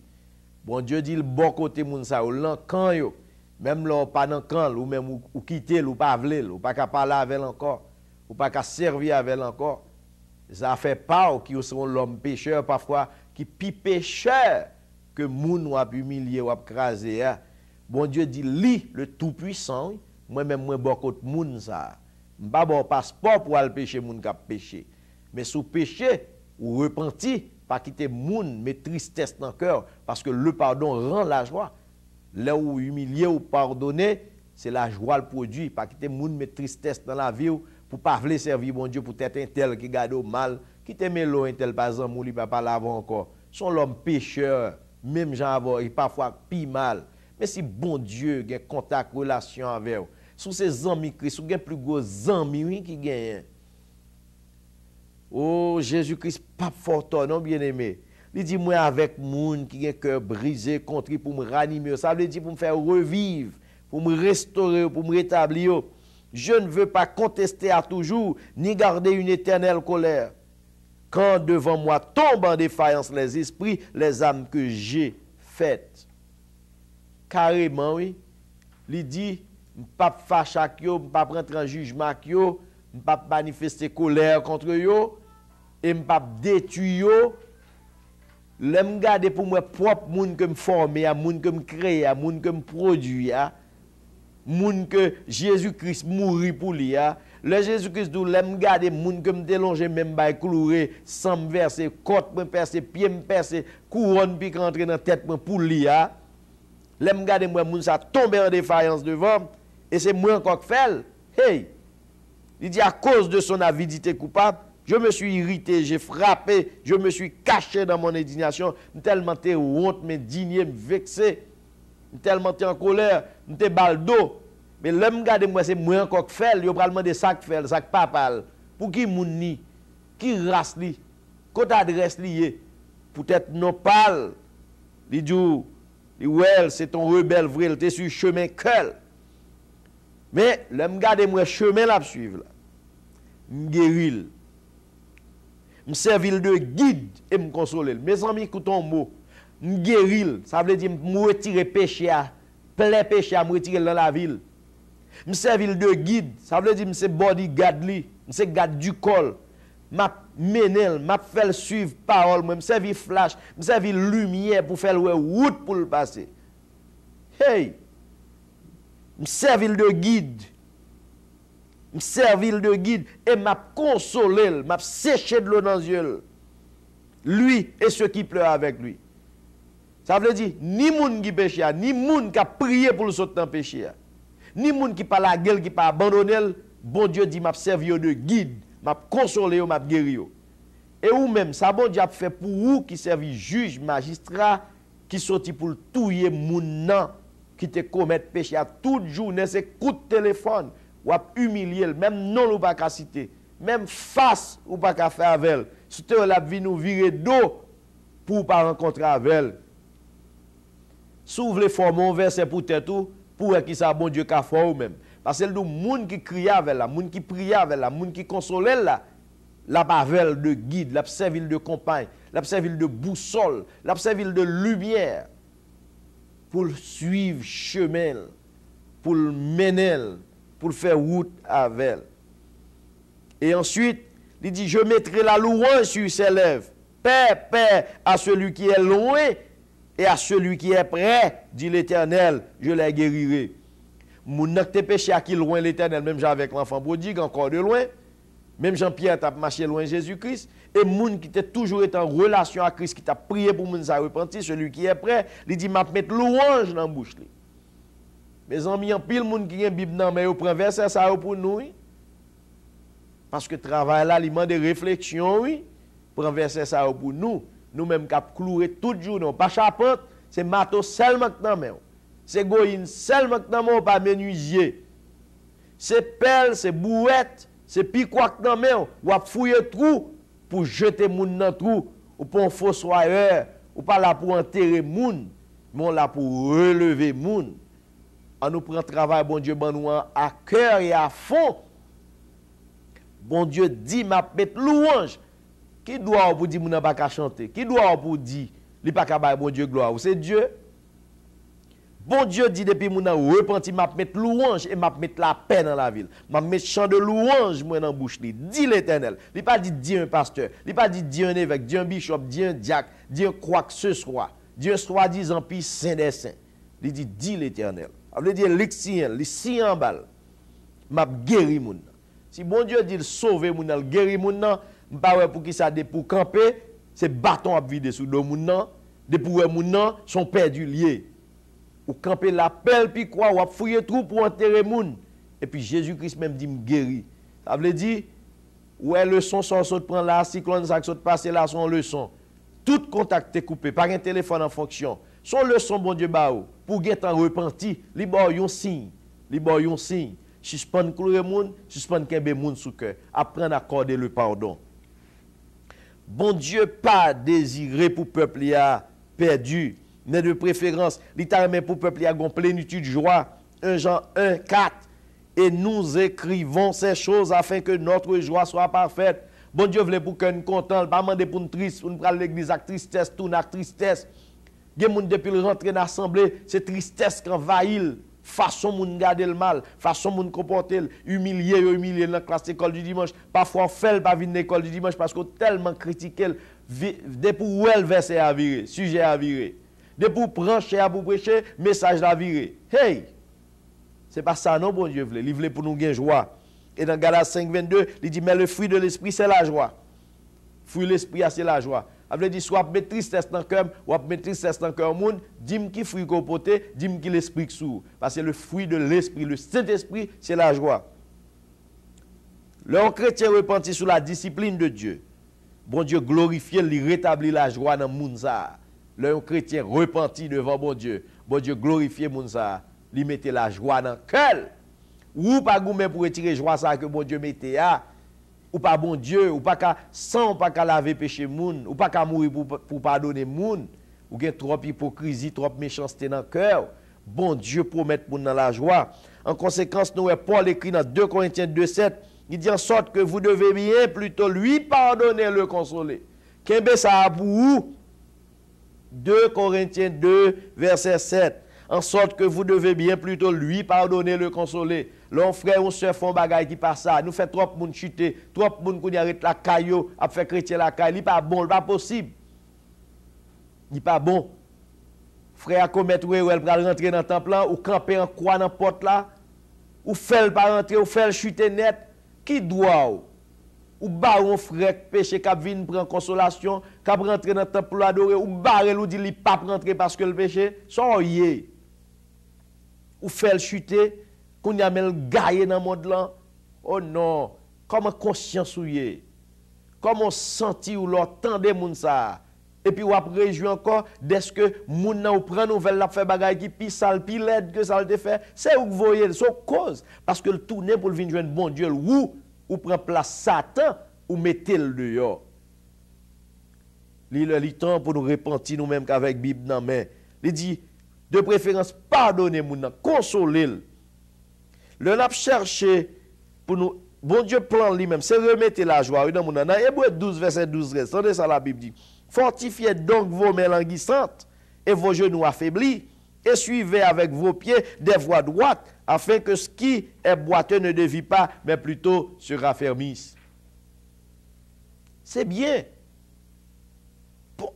Bon Dieu dit le bon côté moun sa ou l'encan yo, même là pas dans camp ou même ou quitter ou pas vle ou pas capable parler avec encore, ou pas capable servir avec encore. Ça fait part qui sont l'homme pécheur parfois qui pi pécheur que moun ou a humilié ou a crasé. Bon Dieu dit lui le tout puissant, moi même moi bon côté moun ça. M'pas bon passeport pour aller pécher moun qui a péché. Mais sous péché ou repenti, pas quitter moun, mais tristesse dans le cœur, parce que le pardon rend la joie. Là où humilier ou pardonner, c'est la joie le produit. Pas quitter moun, mais tristesse dans la vie, pour pas vouloir servir bon Dieu, pour être un tel qui garde au mal, qui te met l'eau un tel par exemple, ou li pas parler avant encore. Son l'homme pécheur, même gens avant, et parfois pis mal. Mais si bon Dieu a contact, relation avec vous, sous ces amis Christ, ou plus gros amis qui gagnent. Oh, Jésus-Christ, pas fort, non, bien-aimé. Il dit, moi, avec moun qui a un cœur brisé, contrit pour me ranimer. Ça veut dire pour me faire revivre, pour me restaurer, pour me rétablir. Je ne veux pas contester à toujours, ni garder une éternelle colère. Quand devant moi tombent en défaillance les esprits, les âmes que j'ai faites. Carrément, oui. Il dit, je ne pas fâcher avec eux, je ne pas prendre un jugement avec eux, je ne pas manifester colère contre eux, et je ne pas détruire eux. Je me garde pour moi propre monde que me former, monde que me créer, monde que me produire, monde que Jésus-Christ mourit pour lui. Le Jésus-Christ dit, je me garde monde que me délonger même by clouer, sans me verser côte me percer, pied me percer, couronne puis rentrer dans tête pour lui. Je me garde moi monde ça tomber en défaillance devant et c'est moi encore qui fait. Hey, il dit à cause de son avidité coupable, je me suis irrité, j'ai frappé, je me suis caché dans mon indignation, tellement t'es honte, m'indigné, vexé, tellement t'es en colère, t'es baldo. Mais l'homme garde moi c'est moi encore que fait, il va demander ça que fait, ça que papa. Pour qui moun ni, qui race li, côté adresse lié, peut-être non parle. Il dit ouais, c'est ton rebelle vrai, tu es sur chemin quel. Mais l'homme garde moi chemin là suivre là. M'guéril. M'servil de guide et me consoler. Mes amis écoutez un mot. M'guéril, ça veut dire me retirer péché à plein péché à me retirer dans la ville. M'servil de guide, ça veut dire c'est bodyguard li, c'est garde du col. M'a menel, m'a fait suivre parole, moi m'servil flash, m'servil lumière pour faire route pour le passer. Hey! M'servil de guide. M'servil de guide et m'a consolé, m'a séché de l'eau dans les yeux. Lui et ceux qui pleurent avec lui. Ça veut dire ni moun qui péché, ni moun qui a prié pour le sauter dans le péché. Ni moun qui pas la gueule, qui pas abandonné, bon Dieu dit m'a servi de guide, m'a consolé, m'a guéri. Et ou même, ça bon Dieu a fait pour vous qui servi juge, magistrat, qui sorti pour touiller moun nan, qui te commettre péché à toute journée, c'est coup de téléphone, ou a humilier, même non ou pas qu'à citer, même face ou pas qu'à faire avec elle. Si tu la vie nous virer d'eau pour pas rencontrer avec elle. S'ouvre les formes verset pour tête tout, pour qui ça bon Dieu qu'a fait ou même. Parce que le monde qui crie avec la, monde qui prie avec la, monde qui console la pavel de guide, la servile de compagne, la servile de boussole, la servile de lumière pour suivre chemin, pour le mener, pour faire route avec elle. Et ensuite, il dit, je mettrai la louange sur ses lèvres. Paix, paix à celui qui est loin et à celui qui est près, dit l'Éternel, je les guérirai. Moun nak te péché à qui loin l'Éternel, même avec l'enfant prodigue, encore de loin. Même Jean-Pierre t'a marché loin Jésus-Christ. Et moun qui t'a toujours été en relation avec Christ, qui t'a prié pour moun sa repentir, celui qui est prêt, il dit, m'a mettre louange dans la bouche. Mes amis, en pile moun qui a une Bible dans mais au prend verset ça pour nous. Oui? Parce que travail là, il demande des réflexions, oui. Prend verset ça pour nous. Nous-mêmes qui clouer tout jour, non. Pas charpente, c'est matos seulement dans main. C'est goïne seulement dans main, pas menuisier. C'est pelle, c'est bouette, c'est piquois dans main. Ou à fouiller trou pour jeter moun dans trou. Ou pour un fossoyeur. Ou pas là pour enterrer moun. Mais on là pour relever moun. On nous prend travail, bon Dieu, bon nous à cœur et à fond. Bon Dieu dit, m'a mettre louange. Qui doit pour dire, moun n'a pas qu'à chanter? Qui doit pour dire, li pas qu'à bailler bon Dieu gloire? C'est Dieu. Bon Dieu dit, depuis moun n'a repenti, m'a mettre louange et m'a mettre la paix dans la ville. M'a mettre chant de louange, moi, dans la bouche li. Dit l'Éternel. Il pas dit, dit un pasteur. Il pas dit, dit un évêque, dit un bishop, dit un diacre, dit un quoi que ce soit. Dit un soi-disant puis saint des saints. Il dit, dit l'Éternel. Ça veut dire, l'excien, les si en balle, m'a guéri moun. Si bon Dieu dit sauver moun, guérir moun nan, m'pa pour qui ça pour camper, c'est bâton à vider sous dos moun nan, de pour moun nan sont perdus liés. Ou camper la pelle puis quoi, ou fouiller trou pour enterrer moun. Et puis Jésus-Christ même dit me guéri. Ça veut dire ouais leçon son saute prend là, cyclone ça saute passer là son leçon. Tout contact est coupé, pas un téléphone en fonction. Son leçon bon Dieu ba ou pour get en repenti, li bo yon signe, li bo yon signe. Suspend clouer moun, suspend kembe moun sous cœur, apprendre à accorder le pardon. Bon Dieu pas désiré pour peuple y a perdu, mais de préférence, littéralement pour peuple y a gon plénitude joie. 1 Jean 1, 4. Et nous écrivons ces choses afin que notre joie soit parfaite. Bon Dieu voulait pour que nous contents, pas demander pour nous triste, pour nous prendre l'église avec tristesse, tout avec tristesse. Des gens depuis le rentrer dans l'assemblée, c'est tristesse qui envahit. Façon moun garder le mal, façon moun comporter, humilier dans la classe d'école du dimanche. Parfois on fait pas venir l'école du dimanche parce qu'on tellement critiqué dès pour elle verset à virer, sujet à virer. Dès pour prêcher à pour prêcher, message à virer. Hey! C'est pas ça non bon Dieu voulait, il voulait pour nous gagner joie. Et dans Galates 5:22, il dit mais le fruit de l'esprit c'est la joie. Fruit de l'esprit c'est la joie. Avait dit soit mettre tristesse dans le cœur, ou mettre tristesse dans le cœur monde, dis-moi qui fruit qu'on porte, dis-moi qui l'esprit qui sourd. Parce que le fruit de l'esprit, le Saint-Esprit, c'est la joie. Leur chrétien repenti sous la discipline de Dieu. Bon Dieu glorifié, il rétablit la joie dans le monde. Leur chrétien repenti devant bon Dieu glorifié le monde. Il mettait la joie dans le cœur. Ou pas gourmet pour retirer joie ça que bon Dieu mettait là. Ou pas bon Dieu, ou pas qu'à sans pas qu'à laver péché moun, ou pas qu'à mourir pour pardonner moun. Ou gen trop hypocrisie, trop méchanceté dans le cœur. Bon Dieu promet pour dans la joie. En conséquence, nous Paul écrit dans 2 Corinthiens 2:7, il dit en sorte que vous devez bien plutôt lui pardonner, le consoler. Qu'est-ce ça pour vous? 2 Corinthiens 2, verset 7. En sorte que vous devez bien plutôt lui pardonner, le consoler. L'on frère ou soeur font bagaille qui passe ça. Nous fait trop moun chuter, trop moun qui arrête la caillou, a fait chrétien la caille, il pas bon, il pas possible. Il pas bon. Frère commettre ou elle va rentrer dans le temple ou camper en croix dans la porte là, ou fait pas rentrer, ou fait chuter net, qui doit ou baron frère péché qui vient prendre consolation, qui rentrer dans le temple pour adorer, ou barrer ou dit il pas rentrer parce que le péché, soyez. Ou fait chuter, qu'on y a même gaillé dans le monde là. Oh non, comment conscience ou yé? Comment senti ou l'entendez moun ça? Et puis ou après réjoui encore dès que moun nan ou prend nouvelle la fait bagay qui pi sale pi laide que ça le fait, c'est où vous voyez son cause parce que le tourner pour venir joindre bon Dieu ou prend place Satan ou mettez le dehors. Li temps pour nous repentir nous-mêmes qu'avec Bible dans main. Il dit de préférence pardonnez moun nan, consolez le. Le n'a cherché pour nous bon Dieu plan lui-même, c'est remettre la joie dans moun nan. Dans Hébreux 12 verset 12 reste. Regardez ça la Bible dit. Fortifiez donc vos mains languissantes et vos genoux affaiblis, et suivez avec vos pieds des voies droites, afin que ce qui est boiteux ne dévie pas, mais plutôt se raffermisse. C'est bien.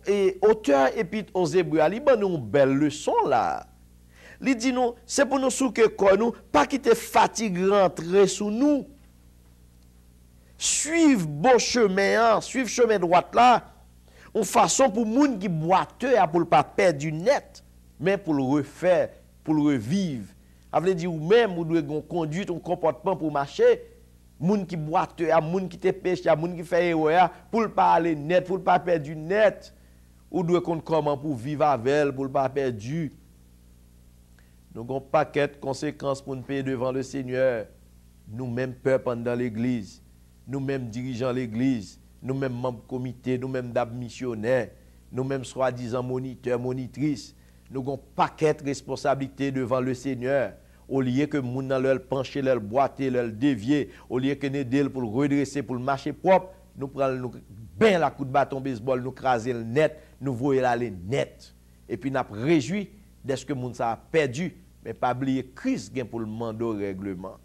Et auteur épître aux Hébreux, il y a une belle leçon là. Il dit nous, c'est pour nous souquer quoi nous, pas quitter fatigue rentrer sous nous. Suivre bon chemin, suivre chemin droit là. Une façon pour moun qui boiteux pour ne pas perdre du net, mais pour le refaire, pour le revivre. Ça veut dire ou même ou doit conduire un comportement pour marcher, moun qui boiteux, moun qui te pêche, moun qui fait erreur pour ne pas aller net, pour ne pas perdre du net, ou doit connaître comment pour vivre avec elle, pour ne pas perdre du. Nous avons un paquet de conséquences pour nous payer devant le Seigneur. Nous-mêmes peuple dans l'église, nous-mêmes dirigeants l'église. Nous-mêmes membres du comité, nous-mêmes missionnaires, nous-mêmes soi-disant moniteurs, monitrices, nous avons un paquet de responsabilités devant le Seigneur. Au lieu que nous leur pencher, leur boiter, leur dévier, au lieu que nous aider pour le redresser, pour le marcher propre, nous prenons bien la coup de bâton baseball, nous craser le net, nous voyons aller net. Et puis nous avons réjoui de ce que nous avons perdu, mais pas oublier Christ pour le mandat au règlement.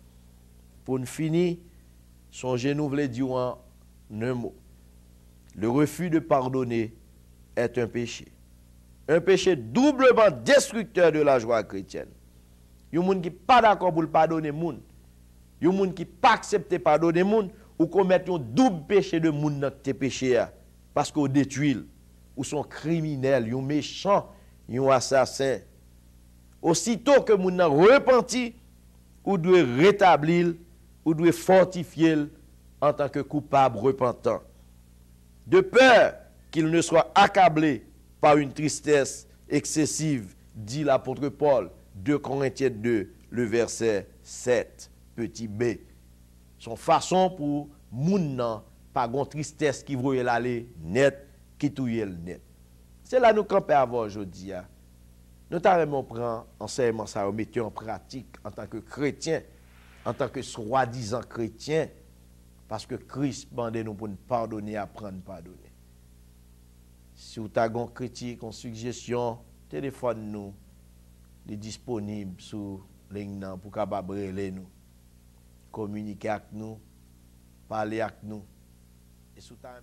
Pour nous finir, songez nous voulez dire en un mot. Le refus de pardonner est un péché. Un péché doublement destructeur de la joie chrétienne. Il y a des gens qui ne sont pas d'accord pour pardonner les gens. Il y a des gens qui ne sont pas acceptés de pardonner les gens ou commettent un double péché de gens dans tes péchés. Parce qu'ils détruisent, ou sont criminels, ils sont méchants, ils sont assassins. Aussitôt que les gens sont repentis, ou doivent rétablir, ou doivent fortifier en tant que coupable repentant. De peur qu'il ne soit accablé par une tristesse excessive, dit l'apôtre Paul, 2 Corinthiens 2, le verset 7, petit b. Son façon pour moun nan, pas gon tristesse qui voye l'aller net, qui touye le net. C'est là nous camper avant aujourd'hui. Nous t'avons prend enseignement ça, nous mettons en pratique en tant que chrétien, en tant que soi-disant chrétien, parce que Christ demande nous pour nous pardonner, apprendre à pardonner. Si vous avez une critique, une suggestion, téléphone nous, il est disponible sur ligne pour capable nous, communiquer avec nous, parler avec nous. Et si vous avez